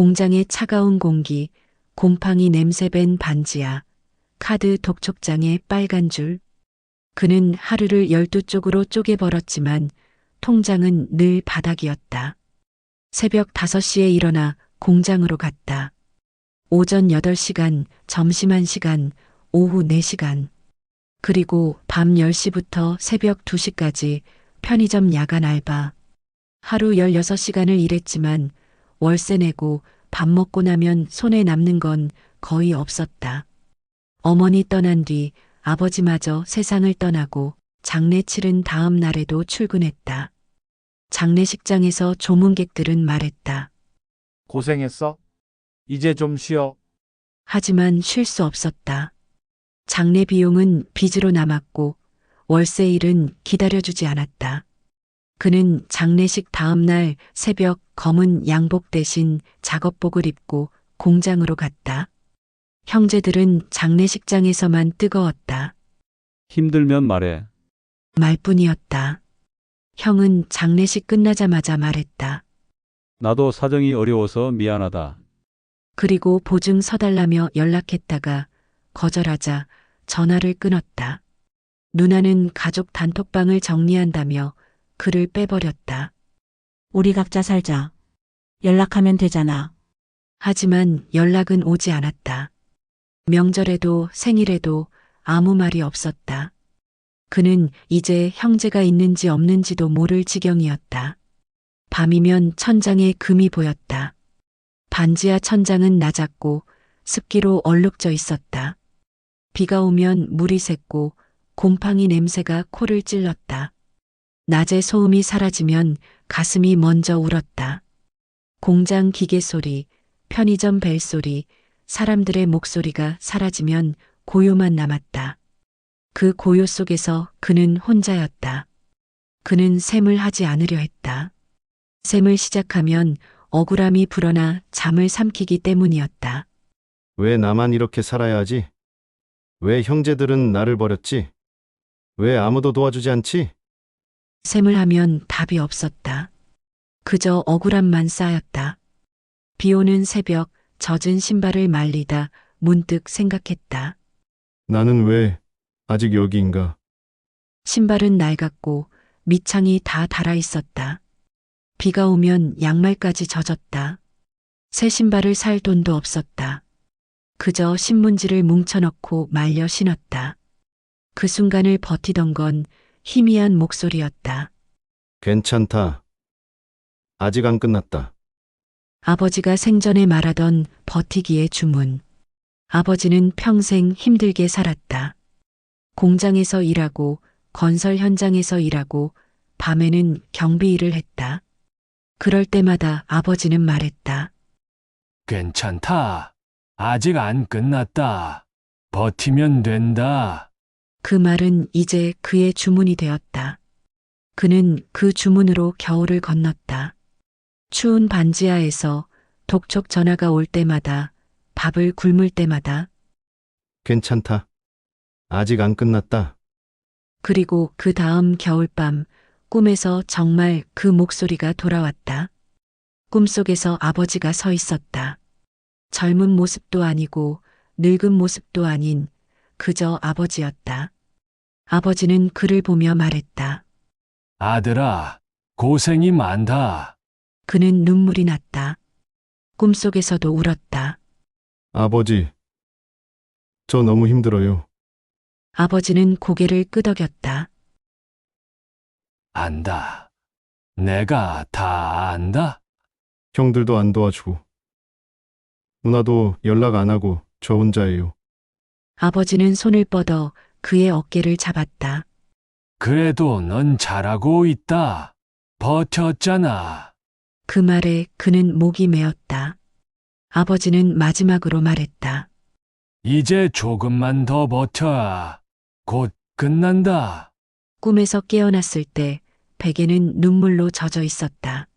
공장의 차가운 공기, 곰팡이 냄새 밴 반지하, 카드 독촉장의 빨간 줄. 그는 하루를 12쪽으로 쪼개 벌었지만 통장은 늘 바닥이었다. 새벽 5시에 일어나 공장으로 갔다. 오전 8시간, 점심 1시간, 오후 4시간. 그리고 밤 10시부터 새벽 2시까지 편의점 야간 알바. 하루 16시간을 일했지만 월세 내고 밥 먹고 나면 손에 남는 건 거의 없었다. 어머니 떠난 뒤 아버지마저 세상을 떠나고 장례 치른 다음 날에도 출근했다. 장례식장에서 조문객들은 말했다. 고생했어? 이제 좀 쉬어. 하지만 쉴 수 없었다. 장례 비용은 빚으로 남았고 월세 일은 기다려주지 않았다. 그는 장례식 다음 날 새벽 검은 양복 대신 작업복을 입고 공장으로 갔다. 형제들은 장례식장에서만 뜨거웠다. 힘들면 말해. 말뿐이었다. 형은 장례식 끝나자마자 말했다. 나도 사정이 어려워서 미안하다. 그리고 보증 서달라며 연락했다가 거절하자 전화를 끊었다. 누나는 가족 단톡방을 정리한다며 글을 빼버렸다. 우리 각자 살자. 연락하면 되잖아. 하지만 연락은 오지 않았다. 명절에도 생일에도 아무 말이 없었다. 그는 이제 형제가 있는지 없는지도 모를 지경이었다. 밤이면 천장에 금이 보였다. 반지하 천장은 낮았고 습기로 얼룩져 있었다. 비가 오면 물이 샜고 곰팡이 냄새가 코를 찔렀다. 낮에 소음이 사라지면 가슴이 먼저 울었다. 공장 기계 소리, 편의점 벨 소리, 사람들의 목소리가 사라지면 고요만 남았다. 그 고요 속에서 그는 혼자였다. 그는 셈을 하지 않으려 했다. 셈을 시작하면 억울함이 불어나 잠을 삼키기 때문이었다. 왜 나만 이렇게 살아야 하지? 왜 형제들은 나를 버렸지? 왜 아무도 도와주지 않지? 셈을 하면 답이 없었다. 그저 억울함만 쌓였다. 비 오는 새벽 젖은 신발을 말리다 문득 생각했다. 나는 왜 아직 여기인가? 신발은 낡았고 밑창이 다 닳아 있었다. 비가 오면 양말까지 젖었다. 새 신발을 살 돈도 없었다. 그저 신문지를 뭉쳐넣고 말려 신었다. 그 순간을 버티던 건 희미한 목소리였다. 괜찮다. 아직 안 끝났다. 아버지가 생전에 말하던 버티기의 주문. 아버지는 평생 힘들게 살았다. 공장에서 일하고 건설 현장에서 일하고 밤에는 경비 일을 했다. 그럴 때마다 아버지는 말했다. 괜찮다. 아직 안 끝났다. 버티면 된다. 그 말은 이제 그의 주문이 되었다. 그는 그 주문으로 겨울을 건넜다. 추운 반지하에서 독촉 전화가 올 때마다, 밥을 굶을 때마다, 괜찮다. 아직 안 끝났다. 그리고 그 다음 겨울밤 꿈에서 정말 그 목소리가 돌아왔다. 꿈속에서 아버지가 서 있었다. 젊은 모습도 아니고 늙은 모습도 아닌 그저 아버지였다. 아버지는 그를 보며 말했다. 아들아, 고생이 많다. 그는 눈물이 났다. 꿈속에서도 울었다. 아버지, 저 너무 힘들어요. 아버지는 고개를 끄덕였다. 안다. 내가 다 안다. 형들도 안 도와주고. 누나도 연락 안 하고 저 혼자예요. 아버지는 손을 뻗어 그의 어깨를 잡았다. 그래도 넌 잘하고 있다. 버텼잖아. 그 말에 그는 목이 메었다. 아버지는 마지막으로 말했다. 이제 조금만 더 버텨. 곧 끝난다. 꿈에서 깨어났을 때 베개는 눈물로 젖어 있었다.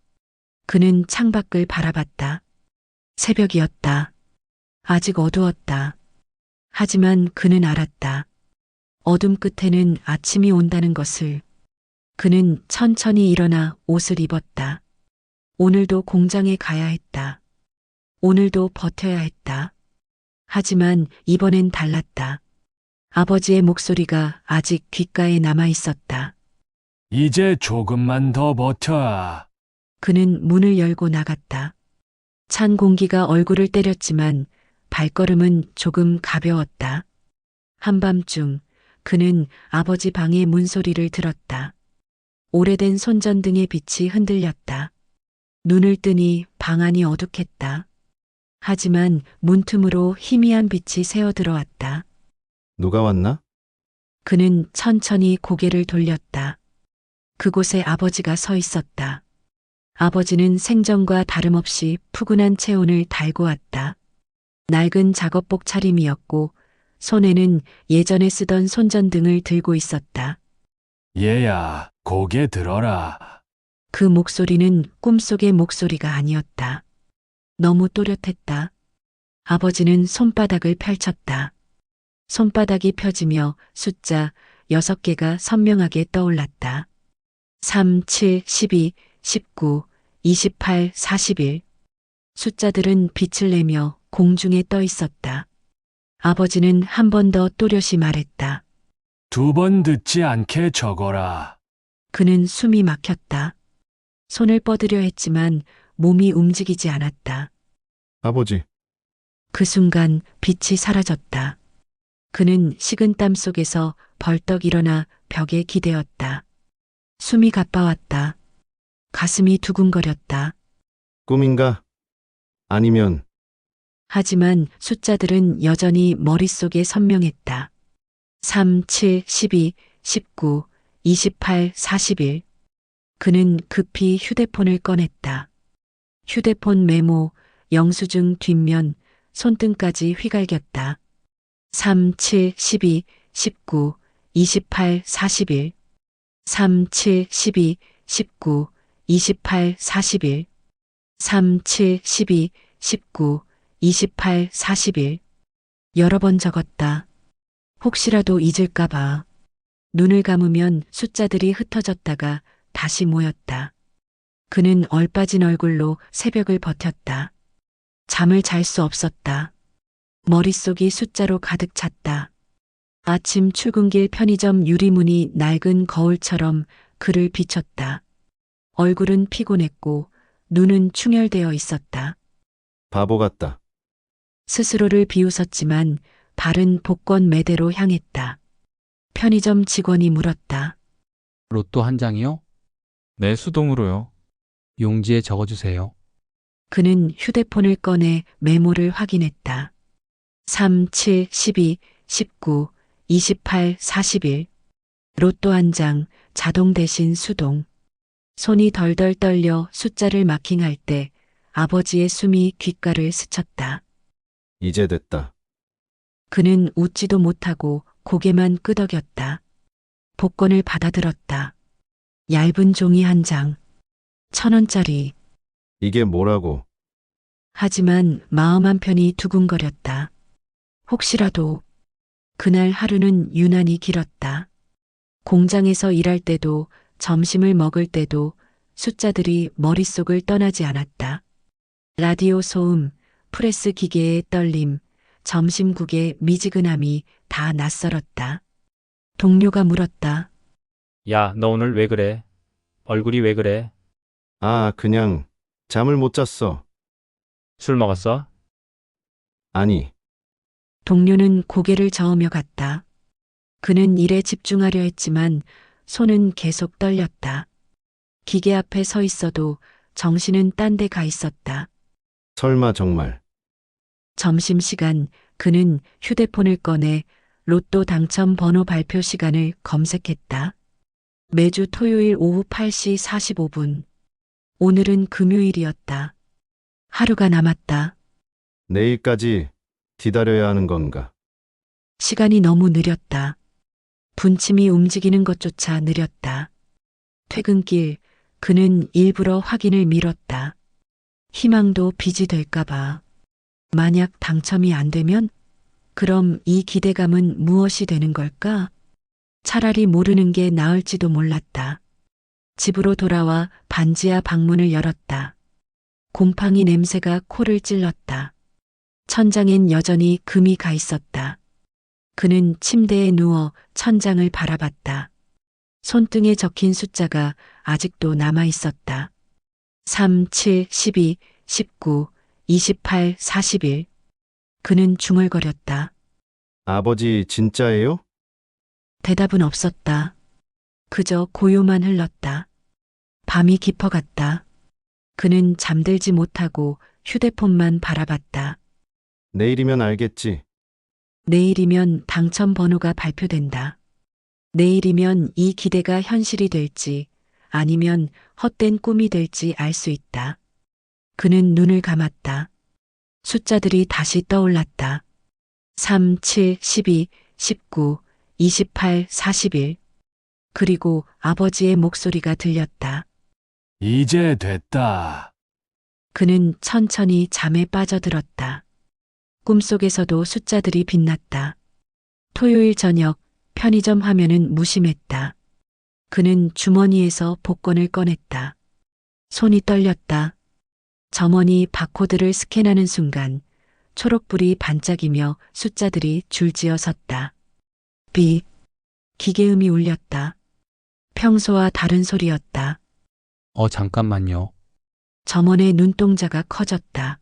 그는 창밖을 바라봤다. 새벽이었다. 아직 어두웠다. 하지만 그는 알았다. 어둠 끝에는 아침이 온다는 것을. 그는 천천히 일어나 옷을 입었다. 오늘도 공장에 가야 했다. 오늘도 버텨야 했다. 하지만 이번엔 달랐다. 아버지의 목소리가 아직 귓가에 남아 있었다. 이제 조금만 더 버텨. 그는 문을 열고 나갔다. 찬 공기가 얼굴을 때렸지만 발걸음은 조금 가벼웠다. 한밤중 그는 아버지 방의 문소리를 들었다. 오래된 손전등의 빛이 흔들렸다. 눈을 뜨니 방 안이 어둑했다. 하지만 문틈으로 희미한 빛이 새어 들어왔다. 누가 왔나? 그는 천천히 고개를 돌렸다. 그곳에 아버지가 서 있었다. 아버지는 생전과 다름없이 푸근한 체온을 달고 왔다. 낡은 작업복 차림이었고 손에는 예전에 쓰던 손전등을 들고 있었다. 얘야, 고개 들어라. 그 목소리는 꿈속의 목소리가 아니었다. 너무 또렷했다. 아버지는 손바닥을 펼쳤다. 손바닥이 펴지며 숫자 6개가 선명하게 떠올랐다. 3, 7, 12, 19, 28, 41. 숫자들은 빛을 내며 공중에 떠 있었다. 아버지는 한 번 더 또렷이 말했다. 2번 듣지 않게 적어라. 그는 숨이 막혔다. 손을 뻗으려 했지만 몸이 움직이지 않았다. 아버지, 그 순간 빛이 사라졌다. 그는 식은땀 속에서 벌떡 일어나 벽에 기대었다. 숨이 가빠왔다. 가슴이 두근거렸다. 꿈인가? 아니면 하지만 숫자들은 여전히 머릿속에 선명했다. 3, 7, 12, 19, 28, 41. 그는 급히 휴대폰을 꺼냈다. 휴대폰 메모, 영수증 뒷면, 손등까지 휘갈겼다. 3, 7, 12, 19, 28, 41. 3, 7, 12, 19, 28, 41. 3, 7, 12, 19, 28, 41. 여러 번 적었다. 혹시라도 잊을까봐. 눈을 감으면 숫자들이 흩어졌다가 다시 모였다. 그는 얼빠진 얼굴로 새벽을 버텼다. 잠을 잘 수 없었다. 머릿속이 숫자로 가득 찼다. 아침 출근길 편의점 유리문이 낡은 거울처럼 그를 비췄다. 얼굴은 피곤했고 눈은 충혈되어 있었다. 바보 같다. 스스로를 비웃었지만 발은 복권 매대로 향했다. 편의점 직원이 물었다. 로또 한 장이요? 내 수동으로요. 용지에 적어주세요. 그는 휴대폰을 꺼내 메모를 확인했다. 3, 7, 12, 19, 28, 41. 로또 한 장, 자동 대신 수동. 손이 덜덜 떨려 숫자를 마킹할 때 아버지의 숨이 귓가를 스쳤다. 이제 됐다. 그는 웃지도 못하고 고개만 끄덕였다. 복권을 받아들었다. 얇은 종이 한 장. 1,000원짜리. 이게 뭐라고? 하지만 마음 한편이 두근거렸다. 혹시라도. 그날 하루는 유난히 길었다. 공장에서 일할 때도 점심을 먹을 때도 숫자들이 머릿속을 떠나지 않았다. 라디오 소음, 프레스 기계의 떨림, 점심국의 미지근함이 다 낯설었다. 동료가 물었다. 야, 너 오늘 왜 그래? 얼굴이 왜 그래? 아, 그냥 잠을 못 잤어. 술 먹었어? 아니, 동료는 고개를 저으며 갔다. 그는 일에 집중하려 했지만 손은 계속 떨렸다. 기계 앞에 서 있어도 정신은 딴 데 가 있었다. 설마 정말. 점심시간 그는 휴대폰을 꺼내 로또 당첨 번호 발표 시간을 검색했다. 매주 토요일 오후 8시 45분. 오늘은 금요일이었다. 하루가 남았다. 내일까지 기다려야 하는 건가? 시간이 너무 느렸다. 분침이 움직이는 것조차 느렸다. 퇴근길 그는 일부러 확인을 미뤘다. 희망도 빚이 될까봐. 만약 당첨이 안 되면? 그럼 이 기대감은 무엇이 되는 걸까? 차라리 모르는 게 나을지도 몰랐다. 집으로 돌아와 반지하 방문을 열었다. 곰팡이 냄새가 코를 찔렀다. 천장엔 여전히 금이 가 있었다. 그는 침대에 누워 천장을 바라봤다. 손등에 적힌 숫자가 아직도 남아 있었다. 3, 7, 12, 19, 28, 41. 그는 중얼거렸다. 아버지 진짜예요? 대답은 없었다. 그저 고요만 흘렀다. 밤이 깊어갔다. 그는 잠들지 못하고 휴대폰만 바라봤다. 내일이면 알겠지. 내일이면 당첨 번호가 발표된다. 내일이면 이 기대가 현실이 될지 아니면 헛된 꿈이 될지 알 수 있다. 그는 눈을 감았다. 숫자들이 다시 떠올랐다. 3, 7, 12, 19, 28, 41. 그리고 아버지의 목소리가 들렸다. 이제 됐다. 그는 천천히 잠에 빠져들었다. 꿈속에서도 숫자들이 빛났다. 토요일 저녁 편의점 화면은 무심했다. 그는 주머니에서 복권을 꺼냈다. 손이 떨렸다. 점원이 바코드를 스캔하는 순간 초록불이 반짝이며 숫자들이 줄지어 섰다. 비. 기계음이 울렸다. 평소와 다른 소리였다. 잠깐만요. 점원의 눈동자가 커졌다.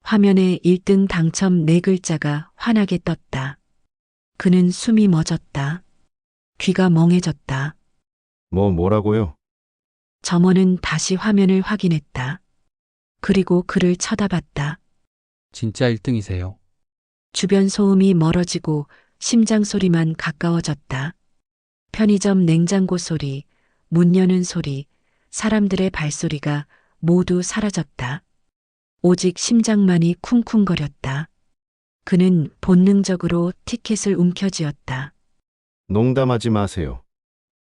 화면에 1등 당첨 4글자가 환하게 떴다. 그는 숨이 멎었다. 귀가 멍해졌다. 뭐라고요? 점원은 다시 화면을 확인했다. 그리고 그를 쳐다봤다. 진짜 1등이세요. 주변 소음이 멀어지고 심장 소리만 가까워졌다. 편의점 냉장고 소리, 문 여는 소리, 사람들의 발소리가 모두 사라졌다. 오직 심장만이 쿵쿵거렸다. 그는 본능적으로 티켓을 움켜쥐었다. 농담하지 마세요.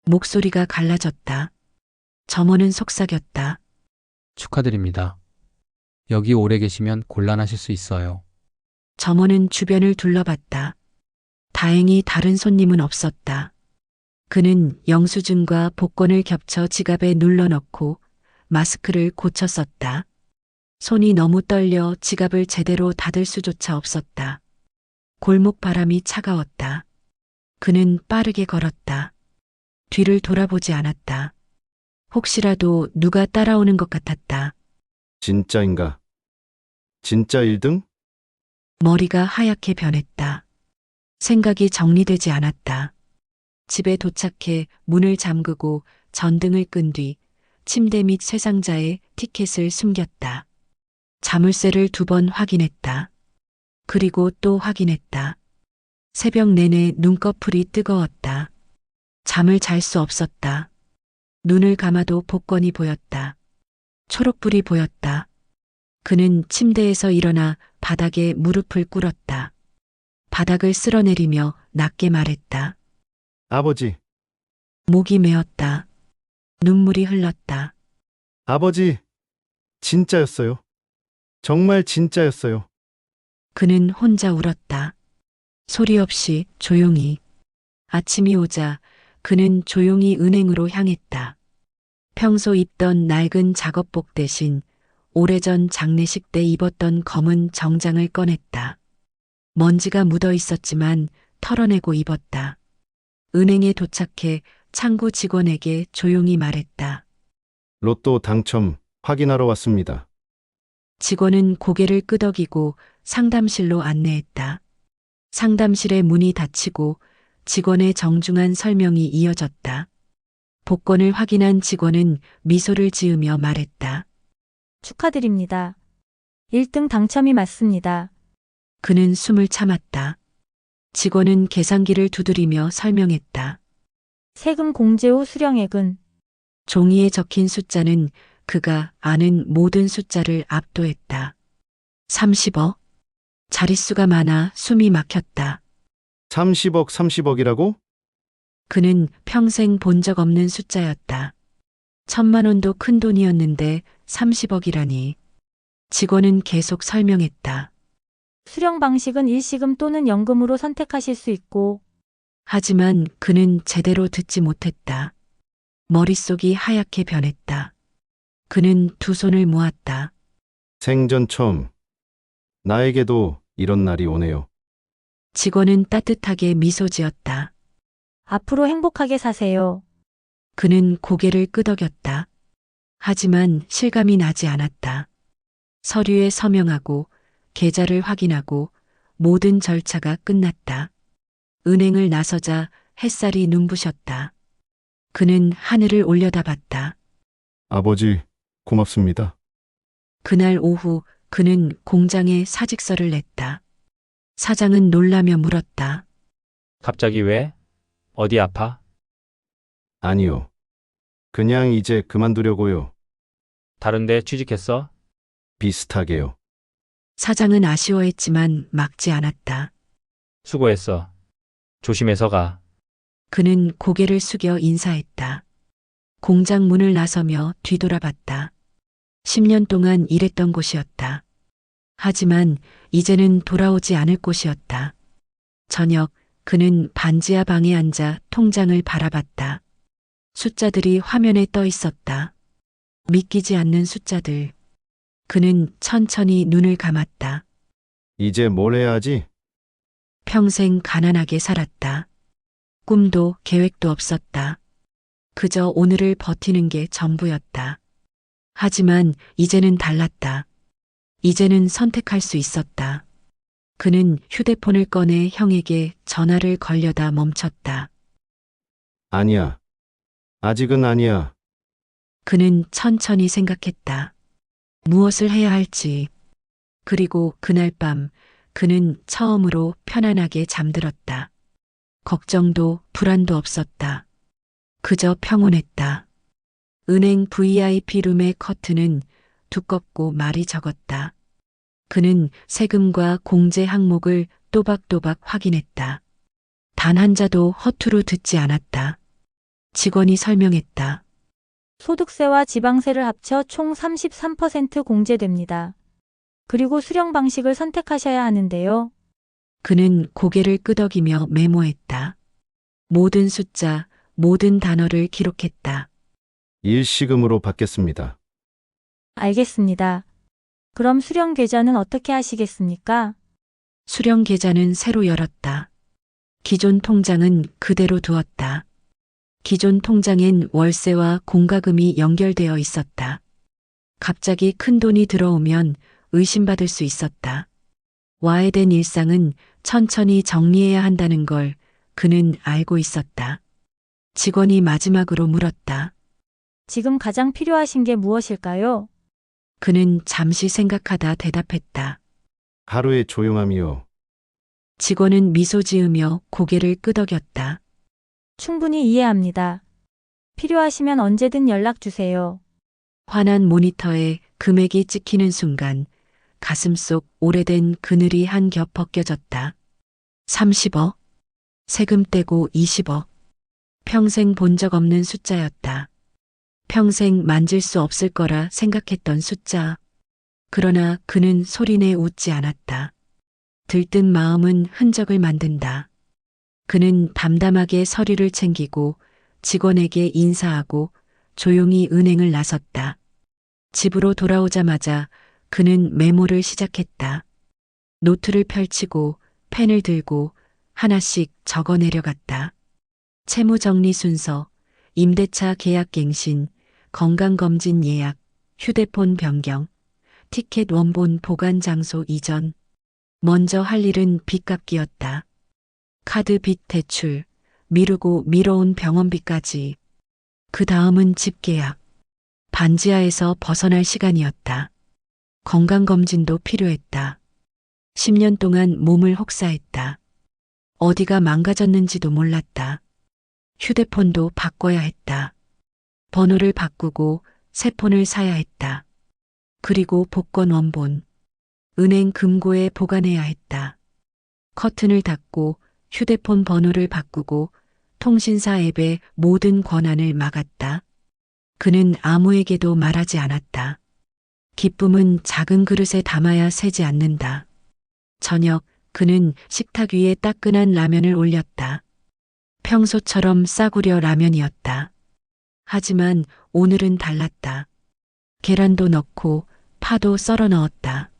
목소리가 갈라졌다. 점원은 속삭였다. 축하드립니다. 여기 오래 계시면 곤란하실 수 있어요. 점원은 주변을 둘러봤다. 다행히 다른 손님은 없었다. 그는 영수증과 복권을 겹쳐 지갑에 눌러넣고 마스크를 고쳐 썼다. 손이 너무 떨려 지갑을 제대로 닫을 수조차 없었다. 골목 바람이 차가웠다. 그는 빠르게 걸었다. 뒤를 돌아보지 않았다. 혹시라도 누가 따라오는 것 같았다. 진짜인가? 진짜 1등? 머리가 하얗게 변했다. 생각이 정리되지 않았다. 집에 도착해 문을 잠그고 전등을 끈 뒤 침대 및 쇠상자에 티켓을 숨겼다. 자물쇠를 2번 확인했다. 그리고 또 확인했다. 새벽 내내 눈꺼풀이 뜨거웠다. 잠을 잘 수 없었다. 눈을 감아도 복권이 보였다. 초록불이 보였다. 그는 침대에서 일어나 바닥에 무릎을 꿇었다. 바닥을 쓸어내리며 낮게 말했다. 아버지, 목이 메었다. 눈물이 흘렀다. 아버지, 진짜였어요. 정말 진짜였어요. 그는 혼자 울었다. 소리 없이 조용히. 아침이 오자 그는 조용히 은행으로 향했다. 평소 입던 낡은 작업복 대신 오래전 장례식 때 입었던 검은 정장을 꺼냈다. 먼지가 묻어 있었지만 털어내고 입었다. 은행에 도착해 창구 직원에게 조용히 말했다. 로또 당첨 확인하러 왔습니다. 직원은 고개를 끄덕이고 상담실로 안내했다. 상담실의 문이 닫히고 직원의 정중한 설명이 이어졌다. 복권을 확인한 직원은 미소를 지으며 말했다. 축하드립니다. 1등 당첨이 맞습니다. 그는 숨을 참았다. 직원은 계산기를 두드리며 설명했다. 세금 공제 후 수령액은 종이에 적힌 숫자는 그가 아는 모든 숫자를 압도했다. 30억? 자릿수가 많아 숨이 막혔다. 30억이라고? 그는 평생 본 적 없는 숫자였다. 1,000만 원도 큰 돈이었는데 30억이라니. 직원은 계속 설명했다. 수령 방식은 일시금 또는 연금으로 선택하실 수 있고 하지만 그는 제대로 듣지 못했다. 머릿속이 하얗게 변했다. 그는 두 손을 모았다. 생전 처음. 나에게도 이런 날이 오네요. 직원은 따뜻하게 미소 지었다. 앞으로 행복하게 사세요. 그는 고개를 끄덕였다. 하지만 실감이 나지 않았다. 서류에 서명하고 계좌를 확인하고 모든 절차가 끝났다. 은행을 나서자 햇살이 눈부셨다. 그는 하늘을 올려다봤다. 아버지, 고맙습니다. 그날 오후 그는 공장에 사직서를 냈다. 사장은 놀라며 물었다. 갑자기 왜? 어디 아파? 아니요. 그냥 이제 그만두려고요. 다른데 취직했어? 비슷하게요. 사장은 아쉬워했지만 막지 않았다. 수고했어. 조심해서 가. 그는 고개를 숙여 인사했다. 공장 문을 나서며 뒤돌아봤다. 10년 동안 일했던 곳이었다. 하지만 이제는 돌아오지 않을 곳이었다. 저녁 그는 반지하 방에 앉아 통장을 바라봤다. 숫자들이 화면에 떠 있었다. 믿기지 않는 숫자들. 그는 천천히 눈을 감았다. 이제 뭘 해야 하지? 평생 가난하게 살았다. 꿈도 계획도 없었다. 그저 오늘을 버티는 게 전부였다. 하지만 이제는 달랐다. 이제는 선택할 수 있었다. 그는 휴대폰을 꺼내 형에게 전화를 걸려다 멈췄다. 아니야. 아직은 아니야. 그는 천천히 생각했다. 무엇을 해야 할지. 그리고 그날 밤 그는 처음으로 편안하게 잠들었다. 걱정도 불안도 없었다. 그저 평온했다. 은행 VIP 룸의 커튼은 두껍고 말이 적었다. 그는 세금과 공제 항목을 또박또박 확인했다. 단 한 자도 허투루 듣지 않았다. 직원이 설명했다. 소득세와 지방세를 합쳐 총 33% 공제됩니다. 그리고 수령 방식을 선택하셔야 하는데요. 그는 고개를 끄덕이며 메모했다. 모든 숫자, 모든 단어를 기록했다. 일시금으로 받겠습니다. 알겠습니다. 그럼 수령 계좌는 어떻게 하시겠습니까? 수령 계좌는 새로 열었다. 기존 통장은 그대로 두었다. 기존 통장엔 월세와 공과금이 연결되어 있었다. 갑자기 큰 돈이 들어오면 의심받을 수 있었다. 와해된 일상은 천천히 정리해야 한다는 걸 그는 알고 있었다. 직원이 마지막으로 물었다. 지금 가장 필요하신 게 무엇일까요? 그는 잠시 생각하다 대답했다. 하루의 조용함이요. 직원은 미소 지으며 고개를 끄덕였다. 충분히 이해합니다. 필요하시면 언제든 연락 주세요. 환한 모니터에 금액이 찍히는 순간 가슴 속 오래된 그늘이 한 겹 벗겨졌다. 30억. 세금 떼고 20억. 평생 본 적 없는 숫자였다. 평생 만질 수 없을 거라 생각했던 숫자. 그러나 그는 소리내 웃지 않았다. 들뜬 마음은 흔적을 만든다. 그는 담담하게 서류를 챙기고 직원에게 인사하고 조용히 은행을 나섰다. 집으로 돌아오자마자 그는 메모를 시작했다. 노트를 펼치고 펜을 들고 하나씩 적어 내려갔다. 채무정리 순서, 임대차 계약 갱신, 건강검진 예약, 휴대폰 변경, 티켓 원본 보관 장소 이전. 먼저 할 일은 빚 갚기였다. 카드 빚 대출, 미루고 미뤄온 병원비까지. 그 다음은 집 계약. 반지하에서 벗어날 시간이었다. 건강검진도 필요했다. 10년 동안 몸을 혹사했다. 어디가 망가졌는지도 몰랐다. 휴대폰도 바꿔야 했다. 번호를 바꾸고 새 폰을 사야 했다. 그리고 복권 원본. 은행 금고에 보관해야 했다. 커튼을 닫고 휴대폰 번호를 바꾸고 통신사 앱의 모든 권한을 막았다. 그는 아무에게도 말하지 않았다. 기쁨은 작은 그릇에 담아야 새지 않는다. 저녁 그는 식탁 위에 따끈한 라면을 올렸다. 평소처럼 싸구려 라면이었다. 하지만 오늘은 달랐다. 계란도 넣고 파도 썰어 넣었다.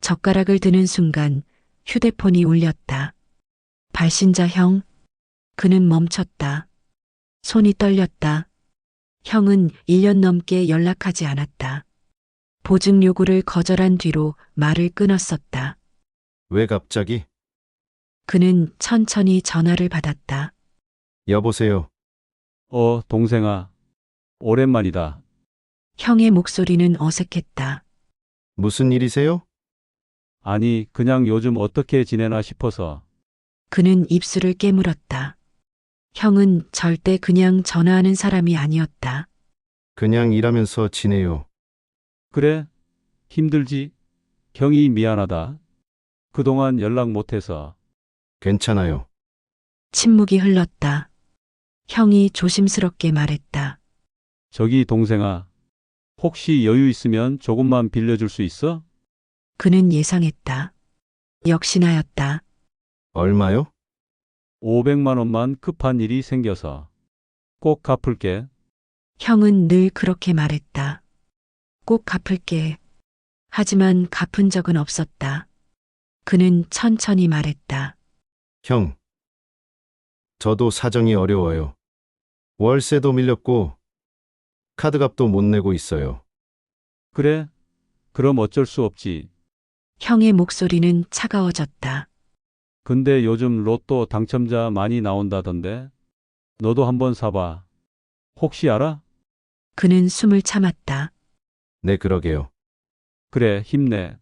젓가락을 드는 순간 휴대폰이 울렸다. 발신자 형. 그는 멈췄다. 손이 떨렸다. 형은 1년 넘게 연락하지 않았다. 보증 요구를 거절한 뒤로 말을 끊었었다. 왜 갑자기? 그는 천천히 전화를 받았다. 여보세요. 동생아. 오랜만이다. 형의 목소리는 어색했다. 무슨 일이세요? 아니, 그냥 요즘 어떻게 지내나 싶어서. 그는 입술을 깨물었다. 형은 절대 그냥 전화하는 사람이 아니었다. 그냥 일하면서 지내요. 그래? 힘들지? 형이 미안하다. 그동안 연락 못해서. 괜찮아요. 침묵이 흘렀다. 형이 조심스럽게 말했다. 저기 동생아. 혹시 여유 있으면 조금만 빌려줄 수 있어? 그는 예상했다. 역시나였다. 얼마요? 500만 원만 급한 일이 생겨서. 꼭 갚을게. 형은 늘 그렇게 말했다. 꼭 갚을게. 하지만 갚은 적은 없었다. 그는 천천히 말했다. 형. 저도 사정이 어려워요. 월세도 밀렸고 카드값도 못 내고 있어요. 그래? 그럼 어쩔 수 없지. 형의 목소리는 차가워졌다. 근데 요즘 로또 당첨자 많이 나온다던데. 너도 한번 사봐. 혹시 알아? 그는 숨을 참았다. 네, 그러게요. 그래, 힘내.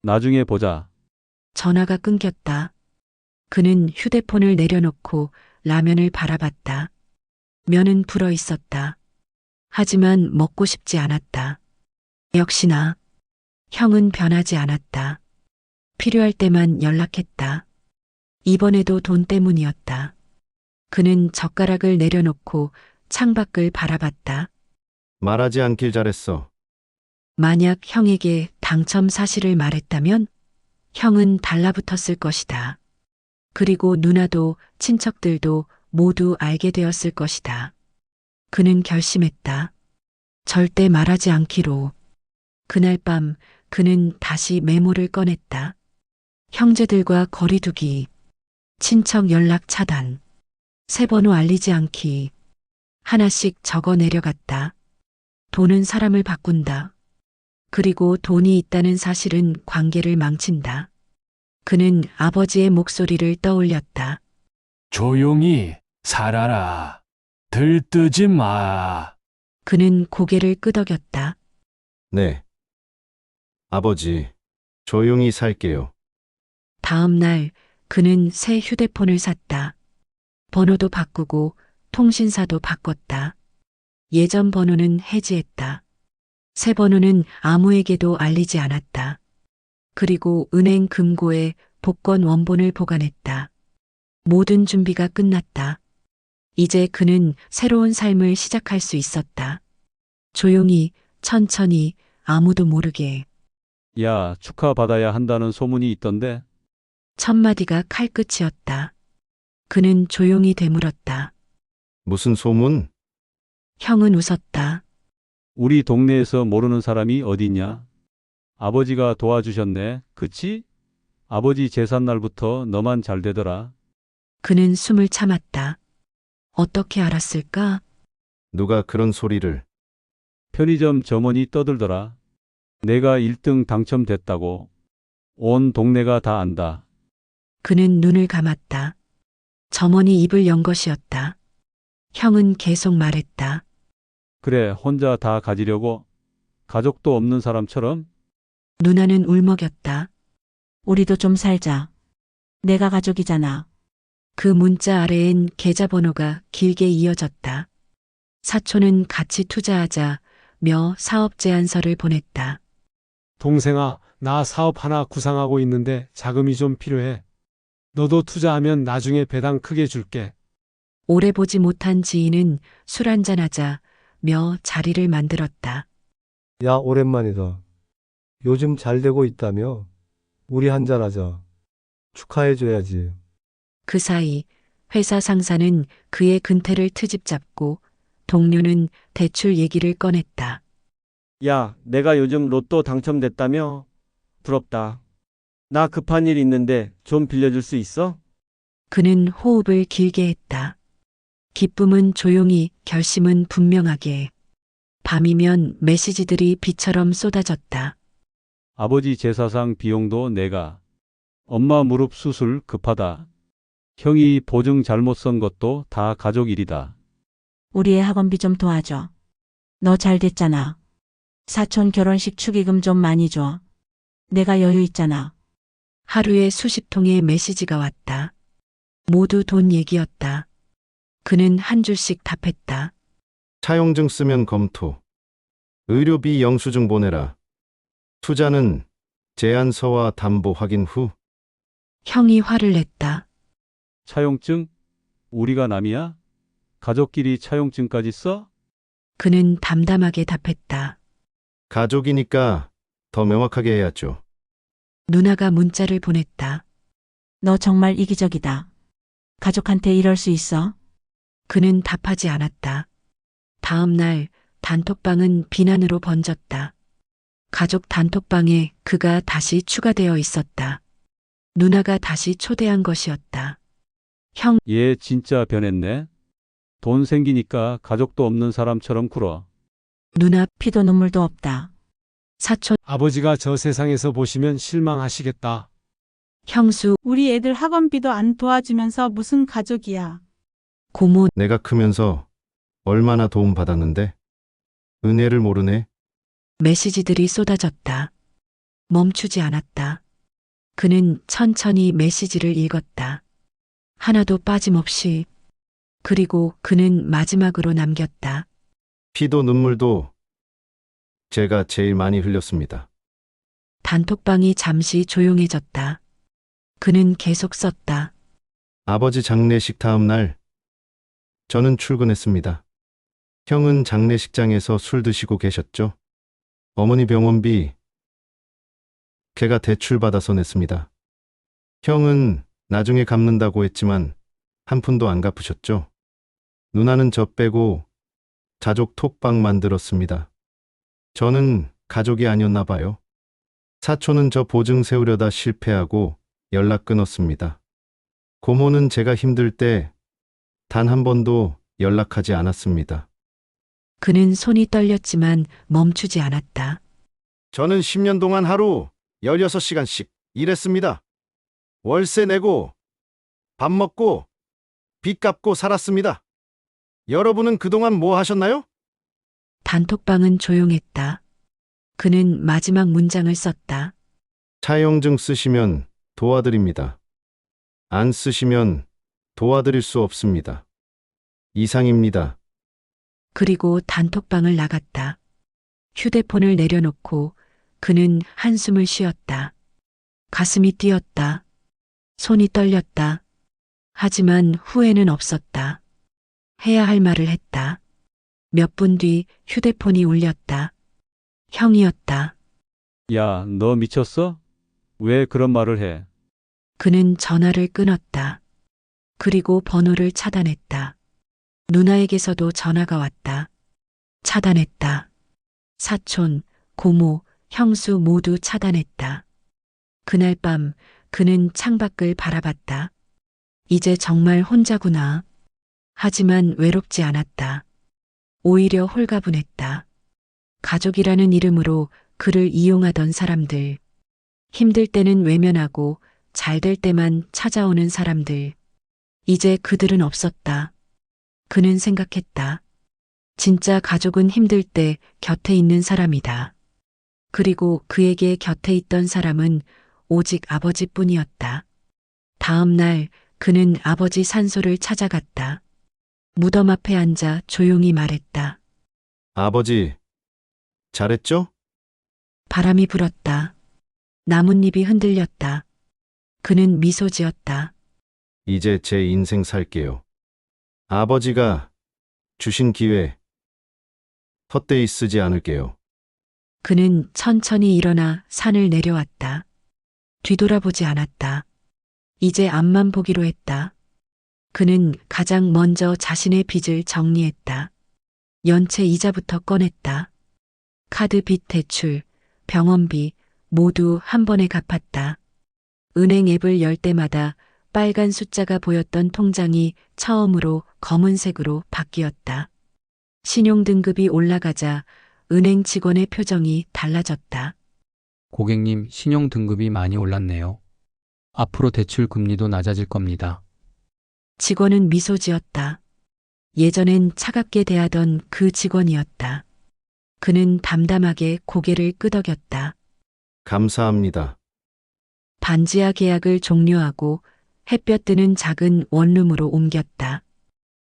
나중에 보자. 전화가 끊겼다. 그는 휴대폰을 내려놓고 라면을 바라봤다. 면은 불어 있었다. 하지만 먹고 싶지 않았다. 역시나 형은 변하지 않았다. 필요할 때만 연락했다. 이번에도 돈 때문이었다. 그는 젓가락을 내려놓고 창밖을 바라봤다. 말하지 않길 잘했어. 만약 형에게 당첨 사실을 말했다면 형은 달라붙었을 것이다. 그리고 누나도 친척들도 모두 알게 되었을 것이다. 그는 결심했다. 절대 말하지 않기로. 그날 밤 그는 다시 메모를 꺼냈다. 형제들과 거리두기, 친척 연락 차단, 새 번호 알리지 않기. 하나씩 적어 내려갔다. 돈은 사람을 바꾼다. 그리고 돈이 있다는 사실은 관계를 망친다. 그는 아버지의 목소리를 떠올렸다. 조용히 살아라. 들뜨지 마. 그는 고개를 끄덕였다. 네. 아버지, 조용히 살게요. 다음 날 그는 새 휴대폰을 샀다. 번호도 바꾸고 통신사도 바꿨다. 예전 번호는 해지했다. 새 번호는 아무에게도 알리지 않았다. 그리고 은행 금고에 복권 원본을 보관했다. 모든 준비가 끝났다. 이제 그는 새로운 삶을 시작할 수 있었다. 조용히, 천천히, 아무도 모르게. 야, 축하받아야 한다는 소문이 있던데. 첫 마디가 칼끝이었다. 그는 조용히 되물었다. 무슨 소문? 형은 웃었다. 우리 동네에서 모르는 사람이 어딨냐? 아버지가 도와주셨네. 그치? 아버지 제삿날부터 너만 잘 되더라. 그는 숨을 참았다. 어떻게 알았을까? 누가 그런 소리를? 편의점 점원이 떠들더라. 내가 1등 당첨됐다고. 온 동네가 다 안다. 그는 눈을 감았다. 점원이 입을 연 것이었다. 형은 계속 말했다. 그래, 혼자 다 가지려고? 가족도 없는 사람처럼? 누나는 울먹였다. 우리도 좀 살자. 내가 가족이잖아. 그 문자 아래엔 계좌번호가 길게 이어졌다. 사촌은 같이 투자하자며 사업 제안서를 보냈다. 동생아, 나 사업 하나 구상하고 있는데 자금이 좀 필요해. 너도 투자하면 나중에 배당 크게 줄게. 오래 보지 못한 지인은 술 한잔하자며 자리를 만들었다. 야, 오랜만이다. 요즘 잘 되고 있다며? 우리 한잔하자. 축하해줘야지. 그 사이 회사 상사는 그의 근태를 트집 잡고 동료는 대출 얘기를 꺼냈다. 야, 내가 요즘 로또 당첨됐다며? 부럽다. 나 급한 일 있는데 좀 빌려줄 수 있어? 그는 호흡을 길게 했다. 기쁨은 조용히, 결심은 분명하게. 밤이면 메시지들이 비처럼 쏟아졌다. 아버지 제사상 비용도 내가. 엄마 무릎 수술 급하다. 형이 보증 잘못 쓴 것도 다 가족 일이다. 우리의 학원비 좀 도와줘. 너 잘 됐잖아. 사촌 결혼식 축의금 좀 많이 줘. 내가 여유 있잖아. 하루에 수십 통의 메시지가 왔다. 모두 돈 얘기였다. 그는 한 줄씩 답했다. 차용증 쓰면 검토. 의료비 영수증 보내라. 투자는 제안서와 담보 확인 후. 형이 화를 냈다. 차용증? 우리가 남이야? 가족끼리 차용증까지 써? 그는 담담하게 답했다. 가족이니까 더 명확하게 해야죠. 누나가 문자를 보냈다. 너 정말 이기적이다. 가족한테 이럴 수 있어? 그는 답하지 않았다. 다음 날 단톡방은 비난으로 번졌다. 가족 단톡방에 그가 다시 추가되어 있었다. 누나가 다시 초대한 것이었다. 형, 얘 진짜 변했네. 돈 생기니까 가족도 없는 사람처럼 굴어. 누나, 피도 눈물도 없다. 사촌, 아버지가 저 세상에서 보시면 실망하시겠다. 형수, 우리 애들 학원비도 안 도와주면서 무슨 가족이야. 고모, 내가 크면서 얼마나 도움 받았는데? 은혜를 모르네. 메시지들이 쏟아졌다. 멈추지 않았다. 그는 천천히 메시지를 읽었다. 하나도 빠짐없이. 그리고 그는 마지막으로 남겼다. 피도 눈물도 제가 제일 많이 흘렸습니다. 단톡방이 잠시 조용해졌다. 그는 계속 썼다. 아버지 장례식 다음 날 저는 출근했습니다. 형은 장례식장에서 술 드시고 계셨죠. 어머니 병원비 걔가 대출받아서 냈습니다. 형은 나중에 갚는다고 했지만 한 푼도 안 갚으셨죠. 누나는 저 빼고 가족 톡방 만들었습니다. 저는 가족이 아니었나 봐요. 사촌은 저 보증 세우려다 실패하고 연락 끊었습니다. 고모는 제가 힘들 때 단 한 번도 연락하지 않았습니다. 그는 손이 떨렸지만 멈추지 않았다. 저는 10년 동안 하루 16시간씩 일했습니다. 월세 내고 밥 먹고 빚 갚고 살았습니다. 여러분은 그동안 뭐 하셨나요? 단톡방은 조용했다. 그는 마지막 문장을 썼다. 차용증 쓰시면 도와드립니다. 안 쓰시면 도와드릴 수 없습니다. 이상입니다. 그리고 단톡방을 나갔다. 휴대폰을 내려놓고 그는 한숨을 쉬었다. 가슴이 뛰었다. 손이 떨렸다. 하지만 후회는 없었다. 해야 할 말을 했다. 몇 분 뒤 휴대폰이 울렸다. 형이었다. 야, 너 미쳤어? 왜 그런 말을 해? 그는 전화를 끊었다. 그리고 번호를 차단했다. 누나에게서도 전화가 왔다. 차단했다. 사촌, 고모, 형수 모두 차단했다. 그날 밤 그는 창밖을 바라봤다. 이제 정말 혼자구나. 하지만 외롭지 않았다. 오히려 홀가분했다. 가족이라는 이름으로 그를 이용하던 사람들. 힘들 때는 외면하고 잘 될 때만 찾아오는 사람들. 이제 그들은 없었다. 그는 생각했다. 진짜 가족은 힘들 때 곁에 있는 사람이다. 그리고 그에게 곁에 있던 사람은 오직 아버지뿐이었다. 다음 날 그는 아버지 산소를 찾아갔다. 무덤 앞에 앉아 조용히 말했다. 아버지, 잘했죠? 바람이 불었다. 나뭇잎이 흔들렸다. 그는 미소 지었다. 이제 제 인생 살게요. 아버지가 주신 기회 헛되이 쓰지 않을게요. 그는 천천히 일어나 산을 내려왔다. 뒤돌아보지 않았다. 이제 앞만 보기로 했다. 그는 가장 먼저 자신의 빚을 정리했다. 연체 이자부터 꺼냈다. 카드 빚 대출, 병원비 모두 한 번에 갚았다. 은행 앱을 열 때마다 빨간 숫자가 보였던 통장이 처음으로 검은색으로 바뀌었다. 신용등급이 올라가자 은행 직원의 표정이 달라졌다. 고객님, 신용 등급이 많이 올랐네요. 앞으로 대출 금리도 낮아질 겁니다. 직원은 미소 지었다. 예전엔 차갑게 대하던 그 직원이었다. 그는 담담하게 고개를 끄덕였다. 감사합니다. 반지하 계약을 종료하고 햇볕 드는 작은 원룸으로 옮겼다.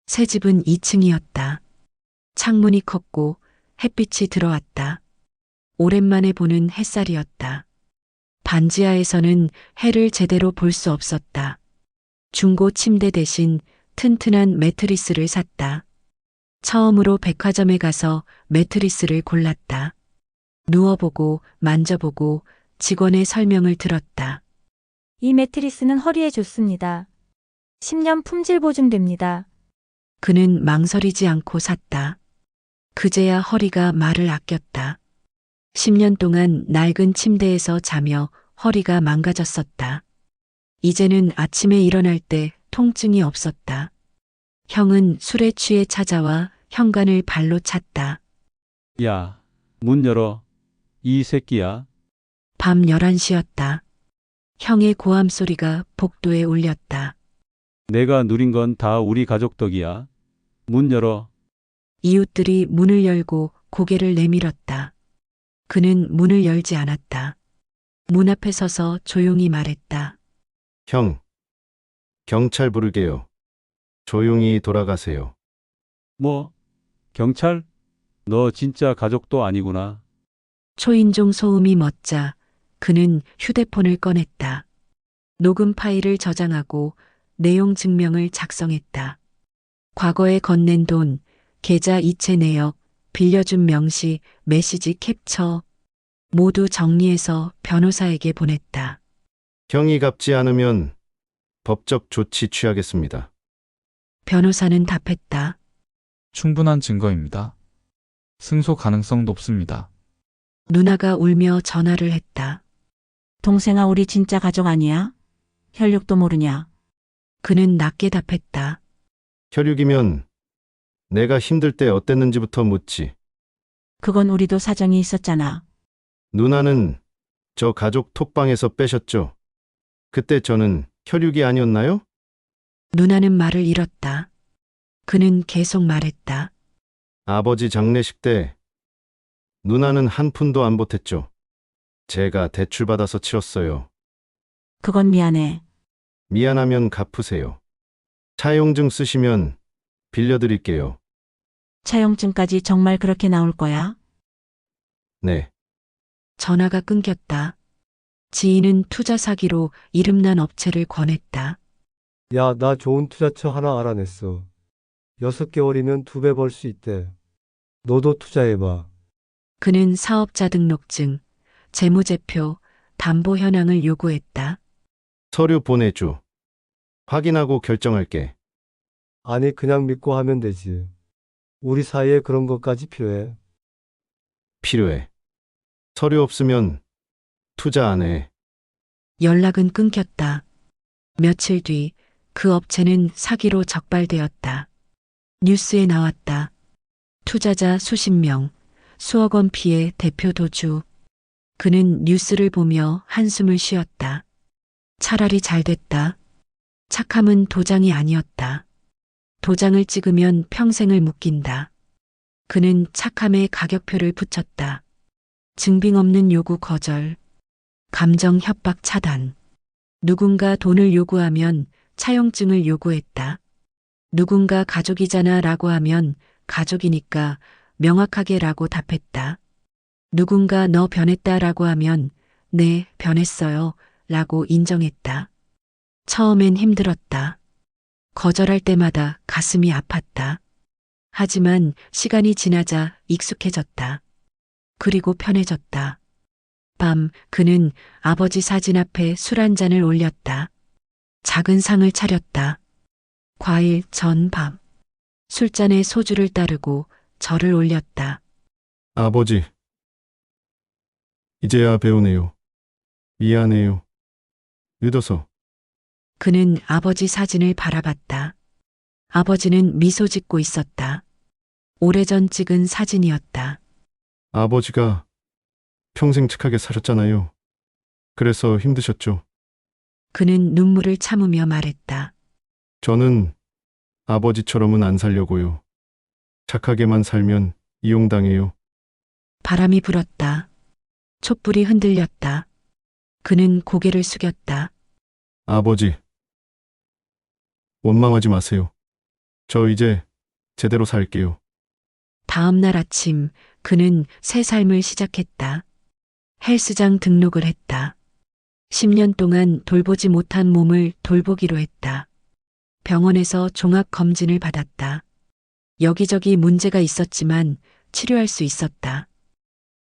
새 집은 2층이었다. 창문이 컸고 햇빛이 들어왔다. 오랜만에 보는 햇살이었다. 반지하에서는 해를 제대로 볼 수 없었다. 중고 침대 대신 튼튼한 매트리스를 샀다. 처음으로 백화점에 가서 매트리스를 골랐다. 누워보고 만져보고 직원의 설명을 들었다. 이 매트리스는 허리에 좋습니다. 10년 품질 보증됩니다. 그는 망설이지 않고 샀다. 그제야 허리가 말을 아꼈다. 10년 동안 낡은 침대에서 자며 허리가 망가졌었다. 이제는 아침에 일어날 때 통증이 없었다. 형은 술에 취해 찾아와 현관을 발로 찼다. 야, 문 열어. 이 새끼야. 밤 11시였다. 형의 고함 소리가 복도에 울렸다. 내가 누린 건 다 우리 가족 덕이야. 문 열어. 이웃들이 문을 열고 고개를 내밀었다. 그는 문을 열지 않았다. 문 앞에 서서 조용히 말했다. 형, 경찰 부르게요. 조용히 돌아가세요. 뭐? 경찰? 너 진짜 가족도 아니구나. 초인종 소음이 멎자 그는 휴대폰을 꺼냈다. 녹음 파일을 저장하고 내용 증명을 작성했다. 과거에 건넨 돈, 계좌 이체 내역, 빌려준 명시, 메시지 캡처 모두 정리해서 변호사에게 보냈다. 형이 갚지 않으면 법적 조치 취하겠습니다. 변호사는 답했다. 충분한 증거입니다. 승소 가능성 높습니다. 누나가 울며 전화를 했다. 동생아, 우리 진짜 가족 아니야? 혈육도 모르냐? 그는 낮게 답했다. 혈육이면 내가 힘들 때 어땠는지부터 묻지. 그건 우리도 사정이 있었잖아. 누나는 저 가족 톡방에서 빼셨죠? 그때 저는 혈육이 아니었나요? 누나는 말을 잃었다. 그는 계속 말했다. 아버지 장례식 때 누나는 한 푼도 안 보탰죠. 제가 대출받아서 치렀어요. 그건 미안해. 미안하면 갚으세요. 차용증 쓰시면 빌려드릴게요. 차용증까지 정말 그렇게 나올 거야? 네. 전화가 끊겼다. 지인은 투자 사기로 이름난 업체를 권했다. 야, 나 좋은 투자처 하나 알아냈어. 6개월이면 2배 벌 수 있대. 너도 투자해봐. 그는 사업자 등록증, 재무제표, 담보 현황을 요구했다. 서류 보내줘. 확인하고 결정할게. 아니, 그냥 믿고 하면 되지. 우리 사이에 그런 것까지 필요해. 필요해. 서류 없으면 투자 안 해. 연락은 끊겼다. 며칠 뒤 그 업체는 사기로 적발되었다. 뉴스에 나왔다. 투자자 수십 명, 수억 원 피해 대표 도주. 그는 뉴스를 보며 한숨을 쉬었다. 차라리 잘 됐다. 착함은 도장이 아니었다. 도장을 찍으면 평생을 묶인다. 그는 착함에 가격표를 붙였다. 증빙 없는 요구 거절. 감정 협박 차단. 누군가 돈을 요구하면 차용증을 요구했다. 누군가 가족이잖아 라고 하면 가족이니까 명확하게 라고 답했다. 누군가 너 변했다 라고 하면 네, 변했어요 라고 인정했다. 처음엔 힘들었다. 거절할 때마다 가슴이 아팠다. 하지만 시간이 지나자 익숙해졌다. 그리고 편해졌다. 밤 그는 아버지 사진 앞에 술 한 잔을 올렸다. 작은 상을 차렸다. 과일, 전, 밥. 술잔에 소주를 따르고 절을 올렸다. 아버지, 이제야 배우네요. 미안해요. 늦어서. 그는 아버지 사진을 바라봤다. 아버지는 미소 짓고 있었다. 오래전 찍은 사진이었다. 아버지가 평생 착하게 사셨잖아요. 그래서 힘드셨죠. 그는 눈물을 참으며 말했다. 저는 아버지처럼은 안 살려고요. 착하게만 살면 이용당해요. 바람이 불었다. 촛불이 흔들렸다. 그는 고개를 숙였다. 아버지, 원망하지 마세요. 저 이제 제대로 살게요. 다음 날 아침 그는 새 삶을 시작했다. 헬스장 등록을 했다. 10년 동안 돌보지 못한 몸을 돌보기로 했다. 병원에서 종합 검진을 받았다. 여기저기 문제가 있었지만 치료할 수 있었다.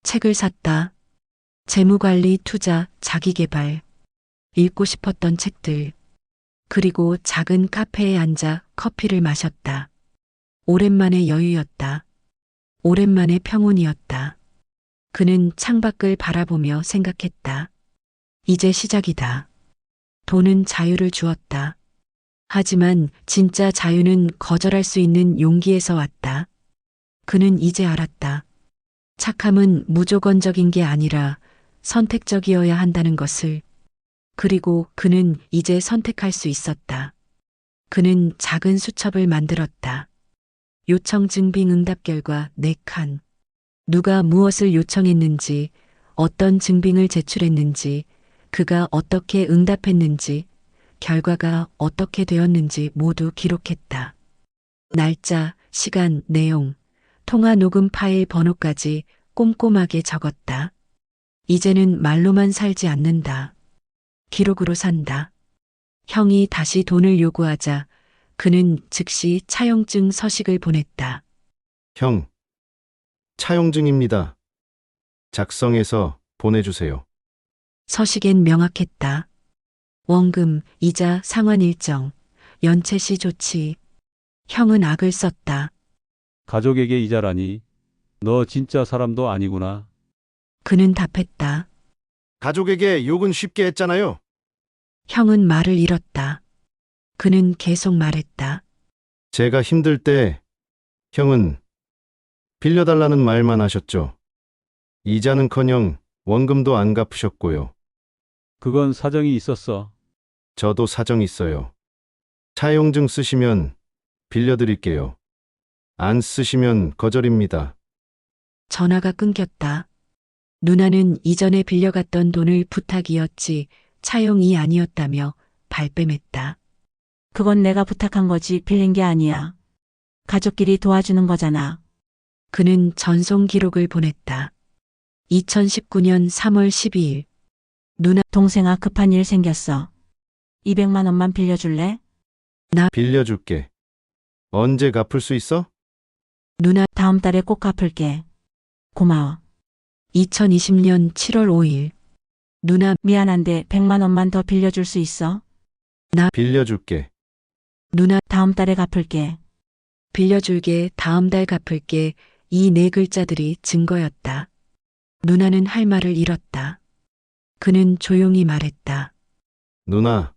책을 샀다. 재무관리, 투자, 자기계발. 읽고 싶었던 책들. 그리고 작은 카페에 앉아 커피를 마셨다. 오랜만에 여유였다. 오랜만에 평온이었다. 그는 창밖을 바라보며 생각했다. 이제 시작이다. 돈은 자유를 주었다. 하지만 진짜 자유는 거절할 수 있는 용기에서 왔다. 그는 이제 알았다. 착함은 무조건적인 게 아니라 선택적이어야 한다는 것을. 그리고 그는 이제 선택할 수 있었다. 그는 작은 수첩을 만들었다. 요청 증빙 응답 결과 4칸. 누가 무엇을 요청했는지, 어떤 증빙을 제출했는지, 그가 어떻게 응답했는지, 결과가 어떻게 되었는지 모두 기록했다. 날짜, 시간, 내용, 통화 녹음 파일 번호까지 꼼꼼하게 적었다. 이제는 말로만 살지 않는다. 기록으로 산다. 형이 다시 돈을 요구하자 그는 즉시 차용증 서식을 보냈다. 형, 차용증입니다. 작성해서 보내주세요. 서식엔 명확했다. 원금, 이자, 상환 일정, 연체 시 조치. 형은 악을 썼다. 가족에게 이자라니. 너 진짜 사람도 아니구나. 그는 답했다. 가족에게 욕은 쉽게 했잖아요. 형은 말을 잃었다. 그는 계속 말했다. 제가 힘들 때 형은 빌려달라는 말만 하셨죠. 이자는커녕 원금도 안 갚으셨고요. 그건 사정이 있었어. 저도 사정 있어요. 차용증 쓰시면 빌려드릴게요. 안 쓰시면 거절입니다. 전화가 끊겼다. 누나는 이전에 빌려갔던 돈을 부탁이었지 차용이 아니었다며 발뺌했다. 그건 내가 부탁한 거지 빌린 게 아니야. 가족끼리 도와주는 거잖아. 그는 전송 기록을 보냈다. 2019년 3월 12일. 누나, 동생아 급한 일 생겼어. 200만 원만 빌려줄래? 빌려줄게. 언제 갚을 수 있어? 누나, 다음 달에 꼭 갚을게. 고마워. 2020년 7월 5일. 누나, 미안한데 100만 원만 더 빌려줄 수 있어? 빌려줄게. 누나, 다음 달에 갚을게. 빌려줄게, 다음 달 갚을게. 이 4글자들이 증거였다. 누나는 할 말을 잃었다. 그는 조용히 말했다. 누나,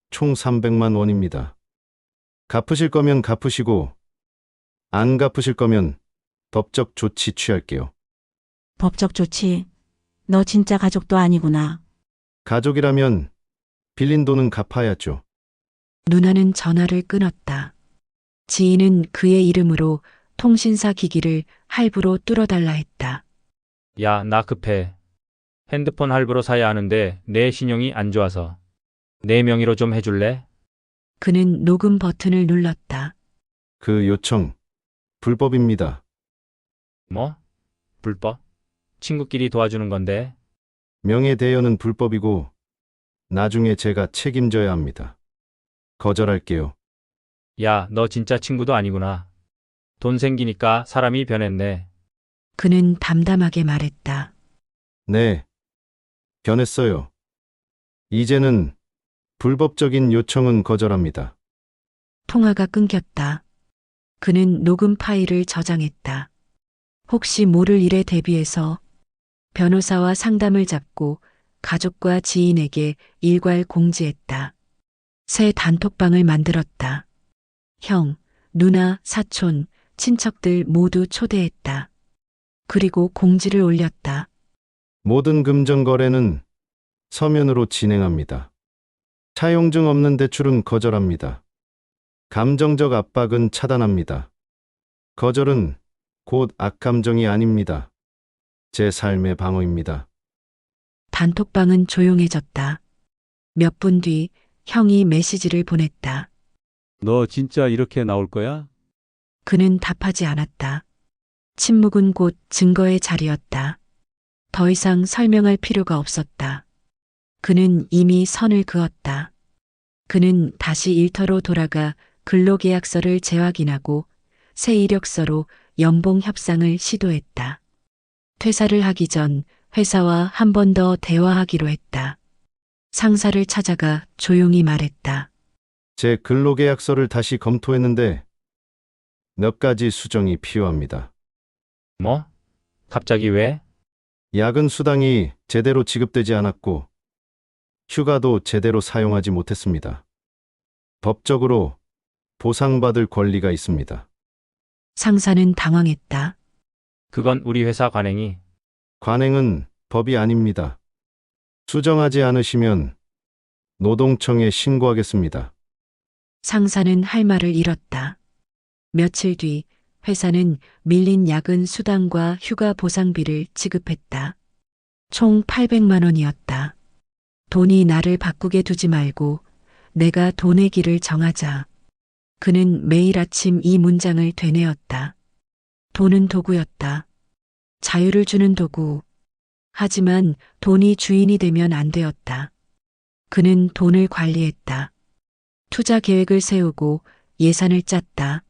총 300만 원입니다. 갚으실 거면 갚으시고, 안 갚으실 거면 법적 조치 취할게요. 법적 조치? 너 진짜 가족도 아니구나. 가족이라면 빌린 돈은 갚아야죠. 누나는 전화를 끊었다. 지인은 그의 이름으로 통신사 기기를 할부로 뚫어달라 했다. 야, 나 급해. 핸드폰 할부로 사야 하는데 내 신용이 안 좋아서. 내 명의로 좀 해줄래? 그는 녹음 버튼을 눌렀다. 그 요청, 불법입니다. 뭐? 불법? 친구끼리 도와주는 건데. 명예대여는 불법이고, 나중에 제가 책임져야 합니다. 거절할게요. 야, 너 진짜 친구도 아니구나. 돈 생기니까 사람이 변했네. 그는 담담하게 말했다. 네, 변했어요. 이제는 불법적인 요청은 거절합니다. 통화가 끊겼다. 그는 녹음 파일을 저장했다. 혹시 모를 일에 대비해서 변호사와 상담을 잡고 가족과 지인에게 일괄 공지했다. 새 단톡방을 만들었다. 형, 누나, 사촌, 친척들 모두 초대했다. 그리고 공지를 올렸다. 모든 금전 거래는 서면으로 진행합니다. 차용증 없는 대출은 거절합니다. 감정적 압박은 차단합니다. 거절은 곧 악감정이 아닙니다. 제 삶의 방어입니다. 단톡방은 조용해졌다. 몇 분 뒤 형이 메시지를 보냈다. 너 진짜 이렇게 나올 거야? 그는 답하지 않았다. 침묵은 곧 증거의 자리였다. 더 이상 설명할 필요가 없었다. 그는 이미 선을 그었다. 그는 다시 일터로 돌아가 근로계약서를 재확인하고 새 이력서로 연봉 협상을 시도했다. 퇴사를 하기 전 회사와 한 번 더 대화하기로 했다. 상사를 찾아가 조용히 말했다. 제 근로계약서를 다시 검토했는데 몇 가지 수정이 필요합니다. 뭐? 갑자기 왜? 야근 수당이 제대로 지급되지 않았고 휴가도 제대로 사용하지 못했습니다. 법적으로 보상받을 권리가 있습니다. 상사는 당황했다. 그건 우리 회사 관행이. 관행은 법이 아닙니다. 수정하지 않으시면 노동청에 신고하겠습니다. 상사는 할 말을 잃었다. 며칠 뒤 회사는 밀린 야근 수당과 휴가 보상비를 지급했다. 총 800만 원이었다. 돈이 나를 바꾸게 두지 말고 내가 돈의 길을 정하자. 그는 매일 아침 이 문장을 되뇌었다. 돈은 도구였다. 자유를 주는 도구. 하지만 돈이 주인이 되면 안 되었다. 그는 돈을 관리했다. 투자 계획을 세우고 예산을 짰다.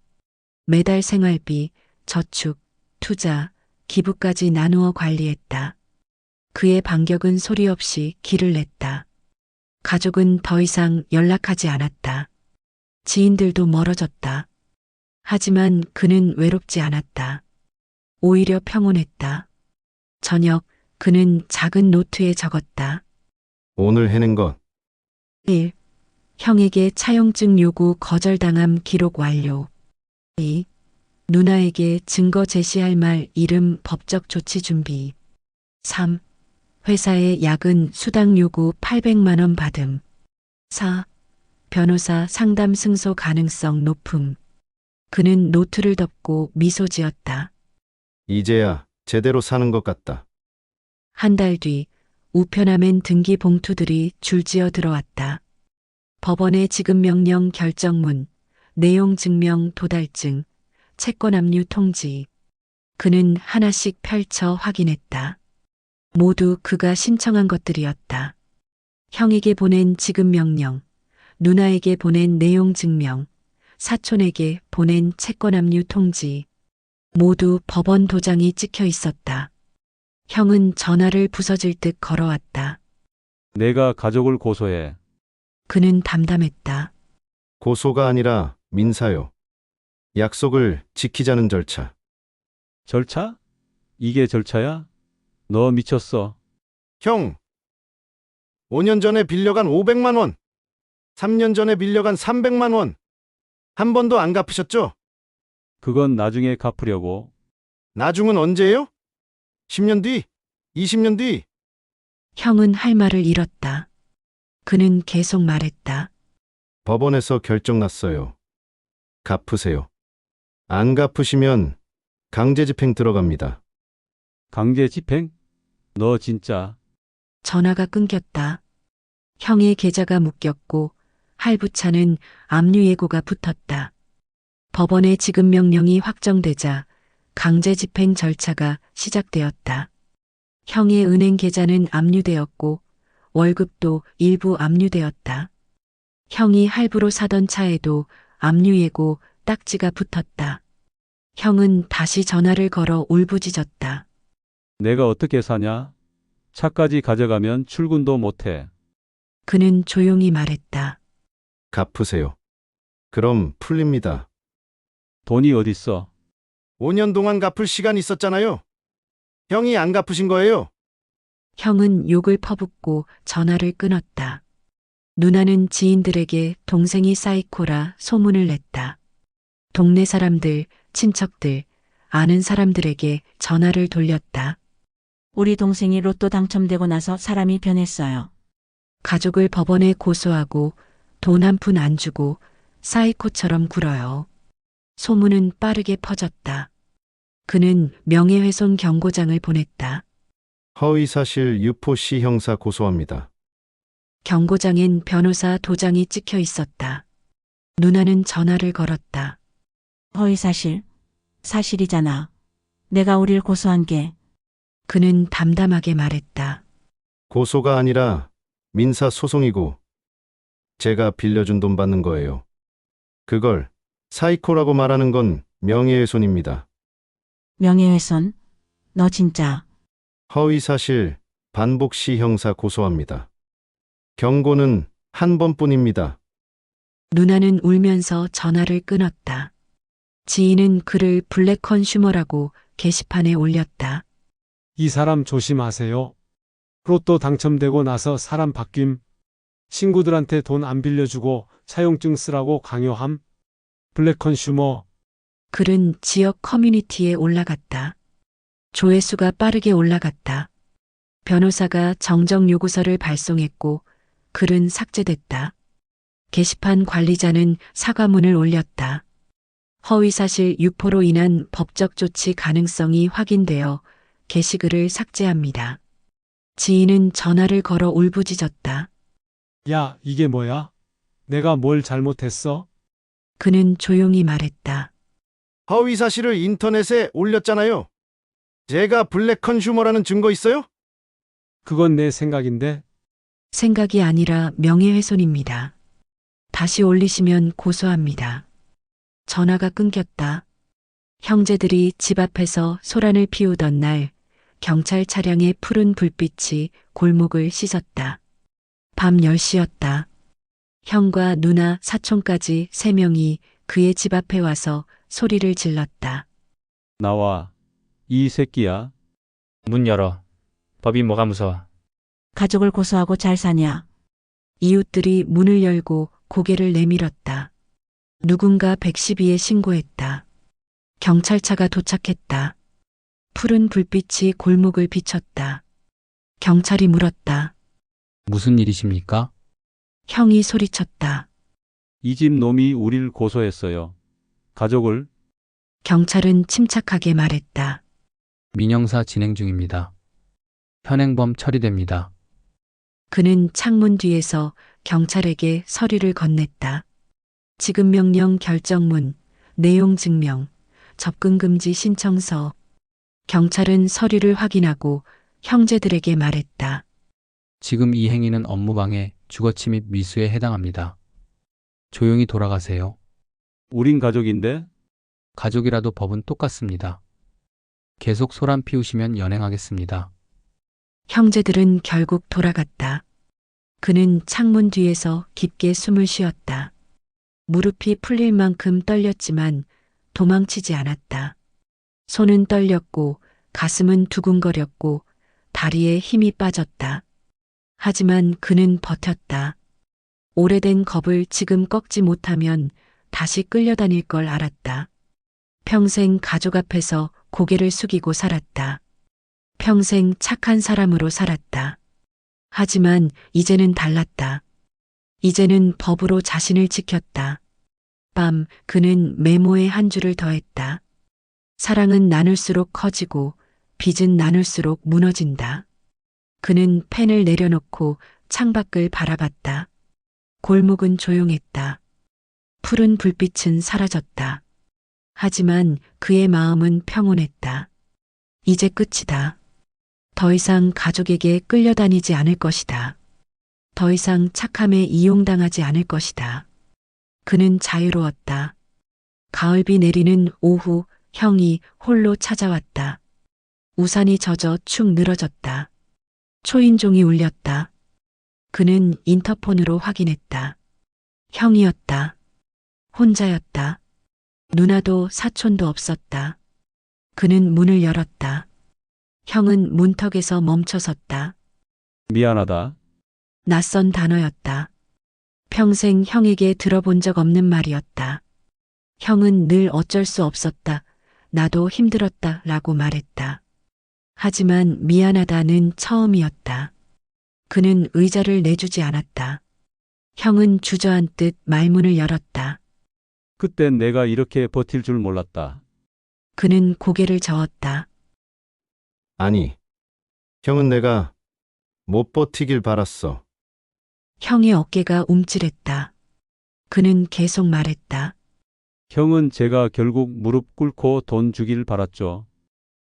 매달 생활비, 저축, 투자, 기부까지 나누어 관리했다. 그의 반격은 소리 없이 길을 냈다. 가족은 더 이상 연락하지 않았다. 지인들도 멀어졌다. 하지만 그는 외롭지 않았다. 오히려 평온했다. 저녁, 그는 작은 노트에 적었다. 오늘 해낸 것. 1. 형에게 차용증 요구 거절당함 기록 완료. 2. 누나에게 증거 제시할 말 이름 법적 조치 준비. 3. 회사에 야근 수당 요구 800만 원 받음. 4. 변호사 상담 승소 가능성 높음. 그는 노트를 덮고 미소 지었다. 이제야 제대로 사는 것 같다. 한 달 뒤 우편함엔 등기 봉투들이 줄지어 들어왔다. 법원의 지급명령 결정문, 내용 증명 도달증, 채권 압류 통지. 그는 하나씩 펼쳐 확인했다. 모두 그가 신청한 것들이었다. 형에게 보낸 지급명령, 누나에게 보낸 내용 증명, 사촌에게 보낸 채권 압류 통지. 모두 법원 도장이 찍혀 있었다. 형은 전화를 부서질 듯 걸어왔다. 내가 가족을 고소해. 그는 담담했다. 고소가 아니라 민사요. 약속을 지키자는 절차. 절차? 이게 절차야? 너 미쳤어. 형, 5년 전에 빌려간 500만 원, 3년 전에 빌려간 300만 원, 한 번도 안 갚으셨죠? 그건 나중에 갚으려고. 나중은 언제예요? 10년 뒤? 20년 뒤? 형은 할 말을 잃었다. 그는 계속 말했다. 법원에서 결정 났어요. 갚으세요. 안 갚으시면 강제 집행 들어갑니다. 강제 집행? 너 진짜. 전화가 끊겼다. 형의 계좌가 묶였고 할부차는 압류 예고가 붙었다. 법원의 지급 명령이 확정되자 강제 집행 절차가 시작되었다. 형의 은행 계좌는 압류되었고 월급도 일부 압류되었다. 형이 할부로 사던 차에도 압류 예고 딱지가 붙었다. 형은 다시 전화를 걸어 울부짖었다. 내가 어떻게 사냐? 차까지 가져가면 출근도 못해. 그는 조용히 말했다. 갚으세요. 그럼 풀립니다. 돈이 어딨어? 5년 동안 갚을 시간 있었잖아요. 형이 안 갚으신 거예요. 형은 욕을 퍼붓고 전화를 끊었다. 누나는 지인들에게 동생이 사이코라 소문을 냈다. 동네 사람들, 친척들, 아는 사람들에게 전화를 돌렸다. 우리 동생이 로또 당첨되고 나서 사람이 변했어요. 가족을 법원에 고소하고 돈 한 푼 안 주고 사이코처럼 굴어요. 소문은 빠르게 퍼졌다. 그는 명예훼손 경고장을 보냈다. 허위사실 유포시 형사 고소합니다. 경고장엔 변호사 도장이 찍혀 있었다. 누나는 전화를 걸었다. 허위사실. 사실이잖아. 내가 우릴 고소한 게. 그는 담담하게 말했다. 고소가 아니라 민사소송이고 제가 빌려준 돈 받는 거예요. 그걸 사이코라고 말하는 건 명예훼손입니다. 명예훼손? 너 진짜. 허위사실 반복시 형사 고소합니다. 경고는 한 번뿐입니다. 누나는 울면서 전화를 끊었다. 지인은 그를 블랙 컨슈머라고 게시판에 올렸다. 이 사람 조심하세요. 로또 당첨되고 나서 사람 바뀜. 친구들한테 돈 안 빌려주고 차용증 쓰라고 강요함. 블랙 컨슈머. 글은 지역 커뮤니티에 올라갔다. 조회수가 빠르게 올라갔다. 변호사가 정정 요구서를 발송했고 글은 삭제됐다. 게시판 관리자는 사과문을 올렸다. 허위사실 유포로 인한 법적 조치 가능성이 확인되어 게시글을 삭제합니다. 지인은 전화를 걸어 울부짖었다. 야, 이게 뭐야? 내가 뭘 잘못했어? 그는 조용히 말했다. 허위사실을 인터넷에 올렸잖아요. 제가 블랙 컨슈머라는 증거 있어요? 그건 내 생각인데. 생각이 아니라 명예훼손입니다. 다시 올리시면 고소합니다. 전화가 끊겼다. 형제들이 집 앞에서 소란을 피우던 날 경찰 차량의 푸른 불빛이 골목을 씻었다. 밤 10시였다. 형과 누나, 사촌까지 3명이 그의 집 앞에 와서 소리를 질렀다. 나와. 이 새끼야. 문 열어. 법이 뭐가 무서워. 가족을 고소하고 잘 사냐? 이웃들이 문을 열고 고개를 내밀었다. 누군가 112에 신고했다. 경찰차가 도착했다. 푸른 불빛이 골목을 비췄다. 경찰이 물었다. 무슨 일이십니까? 형이 소리쳤다. 이 집 놈이 우릴 고소했어요. 가족을. 경찰은 침착하게 말했다. 민형사 진행 중입니다. 현행범 처리됩니다. 그는 창문 뒤에서 경찰에게 서류를 건넸다. 지급명령 결정문, 내용 증명, 접근금지 신청서. 경찰은 서류를 확인하고 형제들에게 말했다. 지금 이 행위는 업무방해, 주거침입 미수에 해당합니다. 조용히 돌아가세요. 우린 가족인데? 가족이라도 법은 똑같습니다. 계속 소란 피우시면 연행하겠습니다. 형제들은 결국 돌아갔다. 그는 창문 뒤에서 깊게 숨을 쉬었다. 무릎이 풀릴 만큼 떨렸지만 도망치지 않았다. 손은 떨렸고 가슴은 두근거렸고 다리에 힘이 빠졌다. 하지만 그는 버텼다. 오래된 겁을 지금 꺾지 못하면 다시 끌려다닐 걸 알았다. 평생 가족 앞에서 고개를 숙이고 살았다. 평생 착한 사람으로 살았다. 하지만 이제는 달랐다. 이제는 법으로 자신을 지켰다. 밤 그는 메모에 한 줄을 더했다. 사랑은 나눌수록 커지고 빚은 나눌수록 무너진다. 그는 펜을 내려놓고 창밖을 바라봤다. 골목은 조용했다. 푸른 불빛은 사라졌다. 하지만 그의 마음은 평온했다. 이제 끝이다. 더 이상 가족에게 끌려다니지 않을 것이다. 더 이상 착함에 이용당하지 않을 것이다. 그는 자유로웠다. 가을비 내리는 오후 형이 홀로 찾아왔다. 우산이 젖어 축 늘어졌다. 초인종이 울렸다. 그는 인터폰으로 확인했다. 형이었다. 혼자였다. 누나도 사촌도 없었다. 그는 문을 열었다. 형은 문턱에서 멈춰섰다. 미안하다. 낯선 단어였다. 평생 형에게 들어본 적 없는 말이었다. 형은 늘 어쩔 수 없었다. 나도 힘들었다. 라고 말했다. 하지만 미안하다는 처음이었다. 그는 의자를 내주지 않았다. 형은 주저앉듯 말문을 열었다. 그땐 내가 이렇게 버틸 줄 몰랐다. 그는 고개를 저었다. 아니, 형은 내가 못 버티길 바랐어. 형의 어깨가 움찔했다. 그는 계속 말했다. 형은 제가 결국 무릎 꿇고 돈 주길 바랐죠.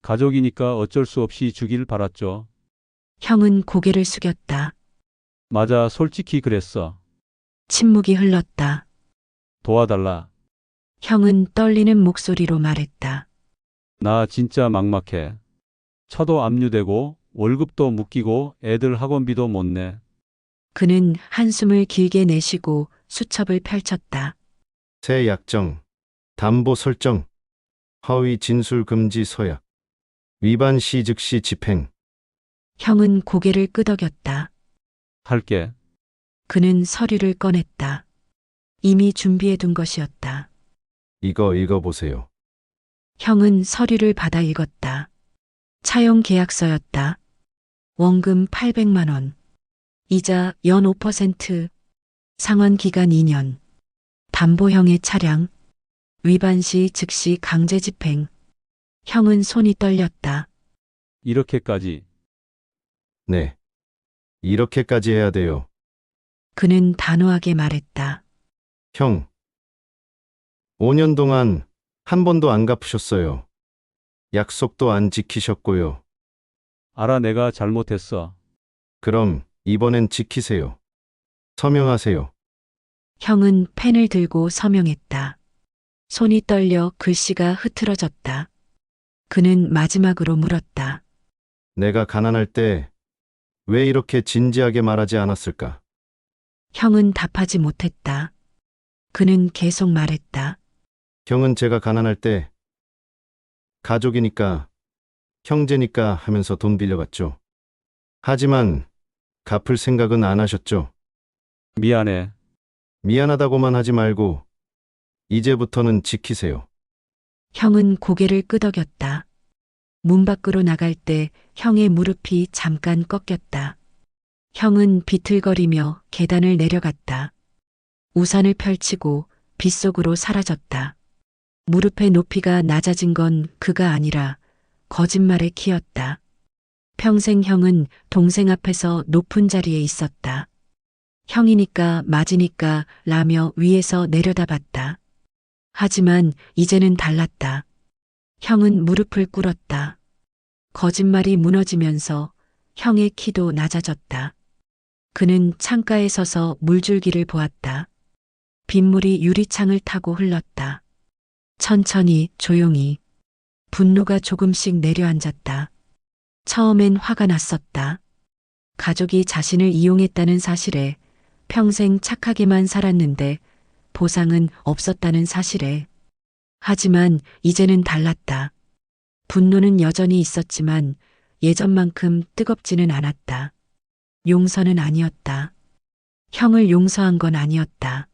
가족이니까 어쩔 수 없이 주길 바랐죠. 형은 고개를 숙였다. 맞아, 솔직히 그랬어. 침묵이 흘렀다. 도와달라. 형은 떨리는 목소리로 말했다. 나 진짜 막막해. 차도 압류되고 월급도 묶이고 애들 학원비도 못 내. 그는 한숨을 길게 내쉬고 수첩을 펼쳤다. 새 약정, 담보 설정, 허위 진술 금지 서약, 위반 시 즉시 집행. 형은 고개를 끄덕였다. 할게. 그는 서류를 꺼냈다. 이미 준비해둔 것이었다. 이거 읽어보세요. 형은 서류를 받아 읽었다. 차용 계약서였다. 원금 800만 원. 이자 연 5%. 상환 기간 2년. 담보형의 차량. 위반 시 즉시 강제 집행. 형은 손이 떨렸다. 이렇게까지. 네. 이렇게까지 해야 돼요. 그는 단호하게 말했다. 형. 5년 동안 한 번도 안 갚으셨어요. 약속도 안 지키셨고요. 알아, 내가 잘못했어. 그럼 이번엔 지키세요. 서명하세요. 형은 펜을 들고 서명했다. 손이 떨려 글씨가 흐트러졌다. 그는 마지막으로 물었다. 내가 가난할 때 왜 이렇게 진지하게 말하지 않았을까? 형은 답하지 못했다. 그는 계속 말했다. 형은 제가 가난할 때 가족이니까, 형제니까 하면서 돈 빌려갔죠. 하지만 갚을 생각은 안 하셨죠. 미안해. 미안하다고만 하지 말고 이제부터는 지키세요. 형은 고개를 끄덕였다. 문 밖으로 나갈 때 형의 무릎이 잠깐 꺾였다. 형은 비틀거리며 계단을 내려갔다. 우산을 펼치고 빗속으로 사라졌다. 무릎의 높이가 낮아진 건 그가 아니라 거짓말의 키였다. 평생 형은 동생 앞에서 높은 자리에 있었다. 형이니까 맞으니까 라며 위에서 내려다봤다. 하지만 이제는 달랐다. 형은 무릎을 꿇었다. 거짓말이 무너지면서 형의 키도 낮아졌다. 그는 창가에 서서 물줄기를 보았다. 빗물이 유리창을 타고 흘렀다. 천천히, 조용히. 분노가 조금씩 내려앉았다. 처음엔 화가 났었다. 가족이 자신을 이용했다는 사실에, 평생 착하게만 살았는데 보상은 없었다는 사실에. 하지만 이제는 달랐다. 분노는 여전히 있었지만 예전만큼 뜨겁지는 않았다. 용서는 아니었다. 형을 용서한 건 아니었다.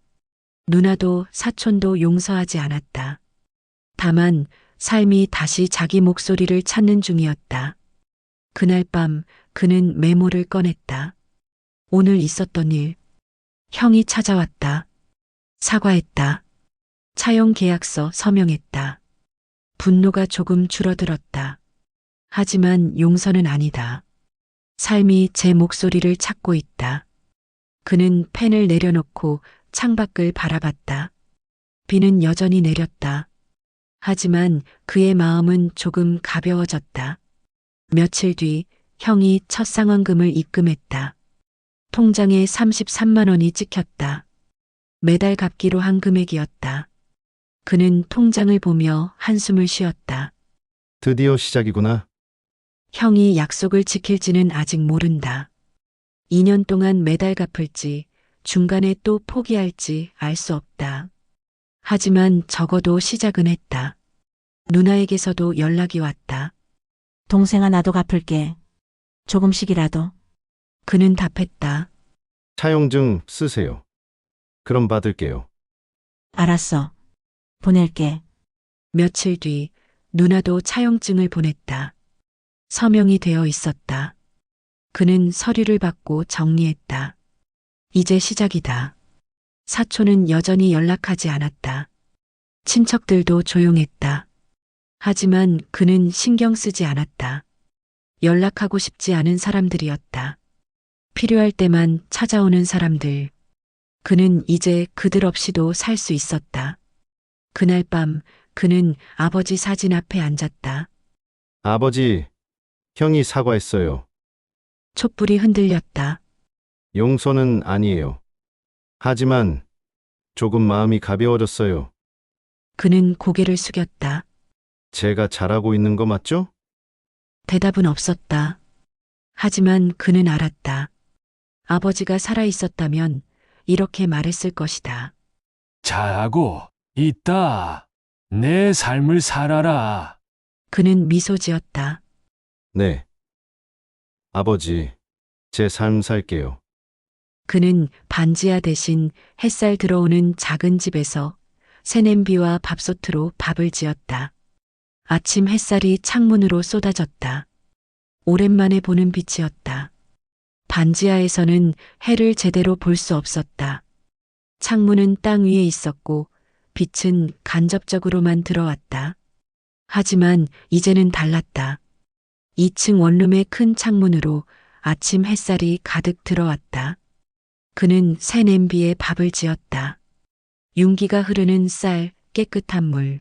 누나도 사촌도 용서하지 않았다. 다만 삶이 다시 자기 목소리를 찾는 중이었다. 그날 밤 그는 메모를 꺼냈다. 오늘 있었던 일. 형이 찾아왔다. 사과했다. 차용 계약서 서명했다. 분노가 조금 줄어들었다. 하지만 용서는 아니다. 삶이 제 목소리를 찾고 있다. 그는 펜을 내려놓고 창밖을 바라봤다. 비는 여전히 내렸다. 하지만 그의 마음은 조금 가벼워졌다. 며칠 뒤 형이 첫 상환금을 입금했다. 통장에 33만 원이 찍혔다. 매달 갚기로 한 금액이었다. 그는 통장을 보며 한숨을 쉬었다. 드디어 시작이구나. 형이 약속을 지킬지는 아직 모른다. 2년 동안 매달 갚을지 중간에 또 포기할지 알 수 없다. 하지만 적어도 시작은 했다. 누나에게서도 연락이 왔다. 동생아, 나도 갚을게. 조금씩이라도. 그는 답했다. 차용증 쓰세요. 그럼 받을게요. 알았어. 보낼게. 며칠 뒤 누나도 차용증을 보냈다. 서명이 되어 있었다. 그는 서류를 받고 정리했다. 이제 시작이다. 사촌은 여전히 연락하지 않았다. 친척들도 조용했다. 하지만 그는 신경 쓰지 않았다. 연락하고 싶지 않은 사람들이었다. 필요할 때만 찾아오는 사람들. 그는 이제 그들 없이도 살 수 있었다. 그날 밤 그는 아버지 사진 앞에 앉았다. 아버지, 형이 사과했어요. 촛불이 흔들렸다. 용서는 아니에요. 하지만 조금 마음이 가벼워졌어요. 그는 고개를 숙였다. 제가 잘하고 있는 거 맞죠? 대답은 없었다. 하지만 그는 알았다. 아버지가 살아 있었다면 이렇게 말했을 것이다. 잘하고 있다. 내 삶을 살아라. 그는 미소 지었다. 네. 아버지, 제 삶 살게요. 그는 반지하 대신 햇살 들어오는 작은 집에서 새 냄비와 밥솥으로 밥을 지었다. 아침 햇살이 창문으로 쏟아졌다. 오랜만에 보는 빛이었다. 반지하에서는 해를 제대로 볼 수 없었다. 창문은 땅 위에 있었고 빛은 간접적으로만 들어왔다. 하지만 이제는 달랐다. 2층 원룸의 큰 창문으로 아침 햇살이 가득 들어왔다. 그는 새 냄비에 밥을 지었다. 윤기가 흐르는 쌀, 깨끗한 물.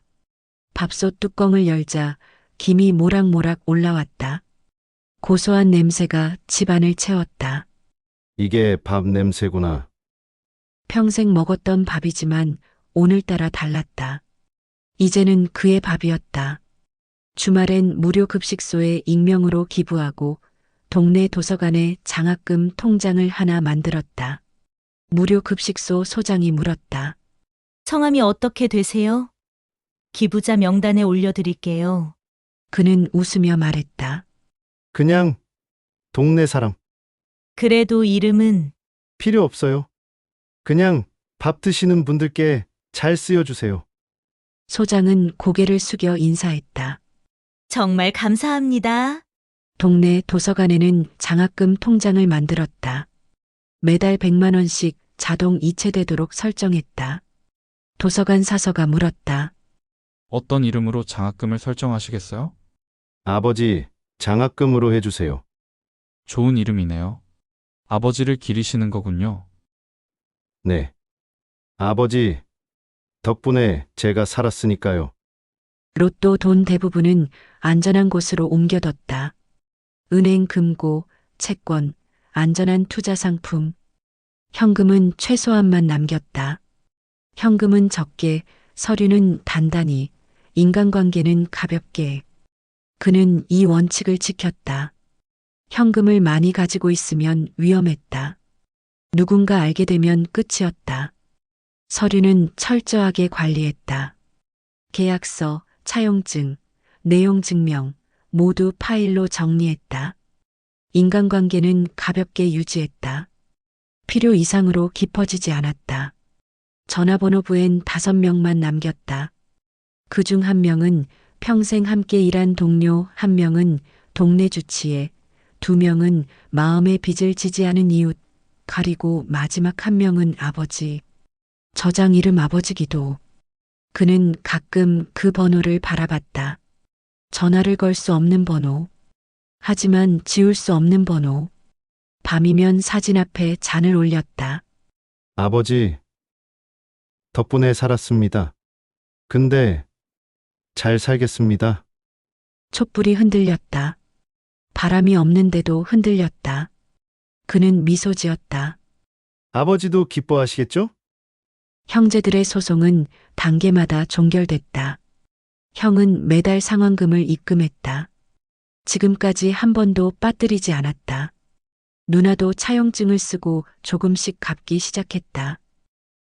밥솥 뚜껑을 열자 김이 모락모락 올라왔다. 고소한 냄새가 집안을 채웠다. 이게 밥 냄새구나. 평생 먹었던 밥이지만 오늘따라 달랐다. 이제는 그의 밥이었다. 주말엔 무료 급식소에 익명으로 기부하고 동네 도서관에 장학금 통장을 하나 만들었다. 무료 급식소 소장이 물었다. 성함이 어떻게 되세요? 기부자 명단에 올려드릴게요. 그는 웃으며 말했다. 그냥 동네 사람. 그래도 이름은 필요 없어요. 그냥 밥 드시는 분들께 잘 쓰여주세요. 소장은 고개를 숙여 인사했다. 정말 감사합니다. 동네 도서관에는 장학금 통장을 만들었다. 매달 100만 원씩 자동 이체되도록 설정했다. 도서관 사서가 물었다. 어떤 이름으로 장학금을 설정하시겠어요? 아버지, 장학금으로 해주세요. 좋은 이름이네요. 아버지를 기리시는 거군요. 네. 아버지, 덕분에 제가 살았으니까요. 로또 돈 대부분은 안전한 곳으로 옮겨뒀다. 은행 금고, 채권, 안전한 투자 상품. 현금은 최소한만 남겼다. 현금은 적게, 서류는 단단히, 인간관계는 가볍게. 그는 이 원칙을 지켰다. 현금을 많이 가지고 있으면 위험했다. 누군가 알게 되면 끝이었다. 서류는 철저하게 관리했다. 계약서, 차용증, 내용 증명 모두 파일로 정리했다. 인간관계는 가볍게 유지했다. 필요 이상으로 깊어지지 않았다. 전화번호부엔 5명만 남겼다. 그중 1명은 평생 함께 일한 동료, 1명은 동네 주치의, 2명은 마음의 빚을 지지하는 이웃, 그리고 마지막 1명은 아버지. 저장 이름 아버지 기도. 그는 가끔 그 번호를 바라봤다. 전화를 걸 수 없는 번호. 하지만 지울 수 없는 번호. 밤이면 사진 앞에 잔을 올렸다. 아버지, 덕분에 살았습니다. 근데 잘 살겠습니다. 촛불이 흔들렸다. 바람이 없는데도 흔들렸다. 그는 미소 지었다. 아버지도 기뻐하시겠죠? 형제들의 소송은 단계마다 종결됐다. 형은 매달 상환금을 입금했다. 지금까지 한 번도 빠뜨리지 않았다. 누나도 차용증을 쓰고 조금씩 갚기 시작했다.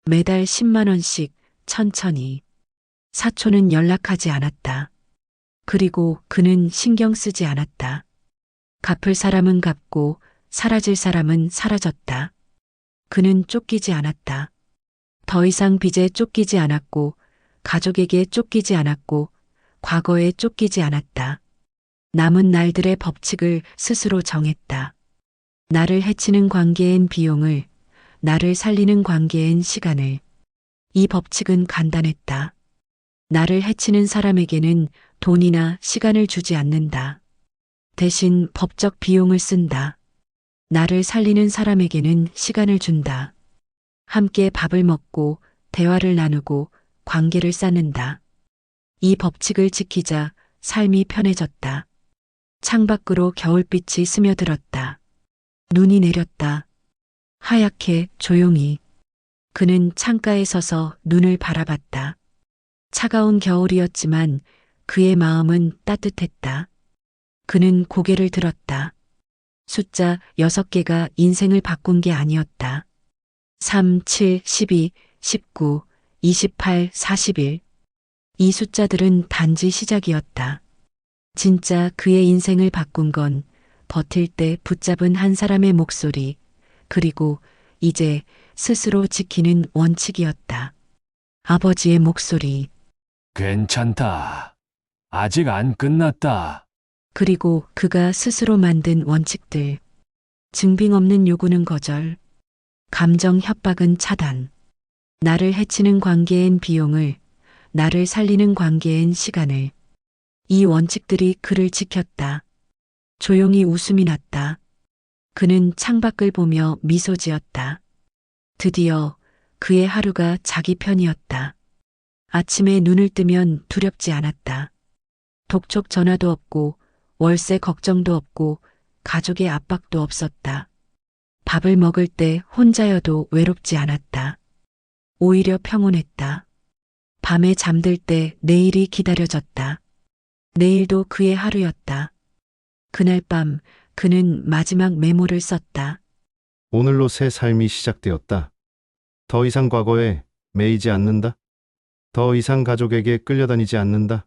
매달 10만 원씩 천천히. 사촌은 연락하지 않았다. 그리고 그는 신경 쓰지 않았다. 갚을 사람은 갚고 사라질 사람은 사라졌다. 그는 쫓기지 않았다. 더 이상 빚에 쫓기지 않았고, 가족에게 쫓기지 않았고, 과거에 쫓기지 않았다. 남은 날들의 법칙을 스스로 정했다. 나를 해치는 관계엔 비용을, 나를 살리는 관계엔 시간을. 이 법칙은 간단했다. 나를 해치는 사람에게는 돈이나 시간을 주지 않는다. 대신 법적 비용을 쓴다. 나를 살리는 사람에게는 시간을 준다. 함께 밥을 먹고 대화를 나누고 관계를 쌓는다. 이 법칙을 지키자 삶이 편해졌다. 창밖으로 겨울빛이 스며들었다. 눈이 내렸다. 하얗게 조용히. 그는 창가에 서서 눈을 바라봤다. 차가운 겨울이었지만 그의 마음은 따뜻했다. 그는 고개를 들었다. 숫자 6개가 인생을 바꾼 게 아니었다. 3, 7, 12, 19, 28, 41. 이 숫자들은 단지 시작이었다. 진짜 그의 인생을 바꾼 건 버틸 때 붙잡은 한 사람의 목소리, 그리고 이제 스스로 지키는 원칙이었다. 아버지의 목소리. 괜찮다. 아직 안 끝났다. 그리고 그가 스스로 만든 원칙들. 증빙 없는 요구는 거절. 감정 협박은 차단. 나를 해치는 관계엔 비용을, 나를 살리는 관계엔 시간을. 이 원칙들이 그를 지켰다. 조용히 웃음이 났다. 그는 창밖을 보며 미소 지었다. 드디어 그의 하루가 자기 편이었다. 아침에 눈을 뜨면 두렵지 않았다. 독촉 전화도 없고 월세 걱정도 없고 가족의 압박도 없었다. 밥을 먹을 때 혼자여도 외롭지 않았다. 오히려 평온했다. 밤에 잠들 때 내일이 기다려졌다. 내일도 그의 하루였다. 그날 밤 그는 마지막 메모를 썼다. 오늘로 새 삶이 시작되었다. 더 이상 과거에 매이지 않는다. 더 이상 가족에게 끌려다니지 않는다.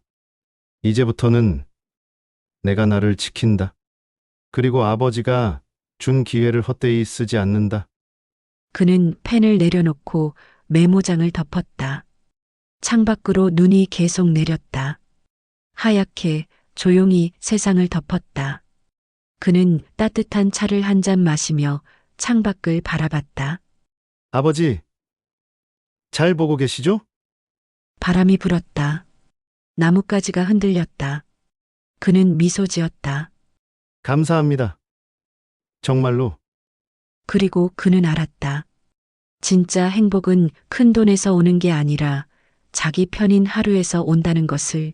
이제부터는 내가 나를 지킨다. 그리고 아버지가 준 기회를 헛되이 쓰지 않는다. 그는 펜을 내려놓고 메모장을 덮었다. 창밖으로 눈이 계속 내렸다. 하얗게 조용히 세상을 덮었다. 그는 따뜻한 차를 한 잔 마시며 창밖을 바라봤다. 아버지, 잘 보고 계시죠? 바람이 불었다. 나뭇가지가 흔들렸다. 그는 미소 지었다. 감사합니다. 정말로. 그리고 그는 알았다. 진짜 행복은 큰 돈에서 오는 게 아니라 자기 편인 하루에서 온다는 것을.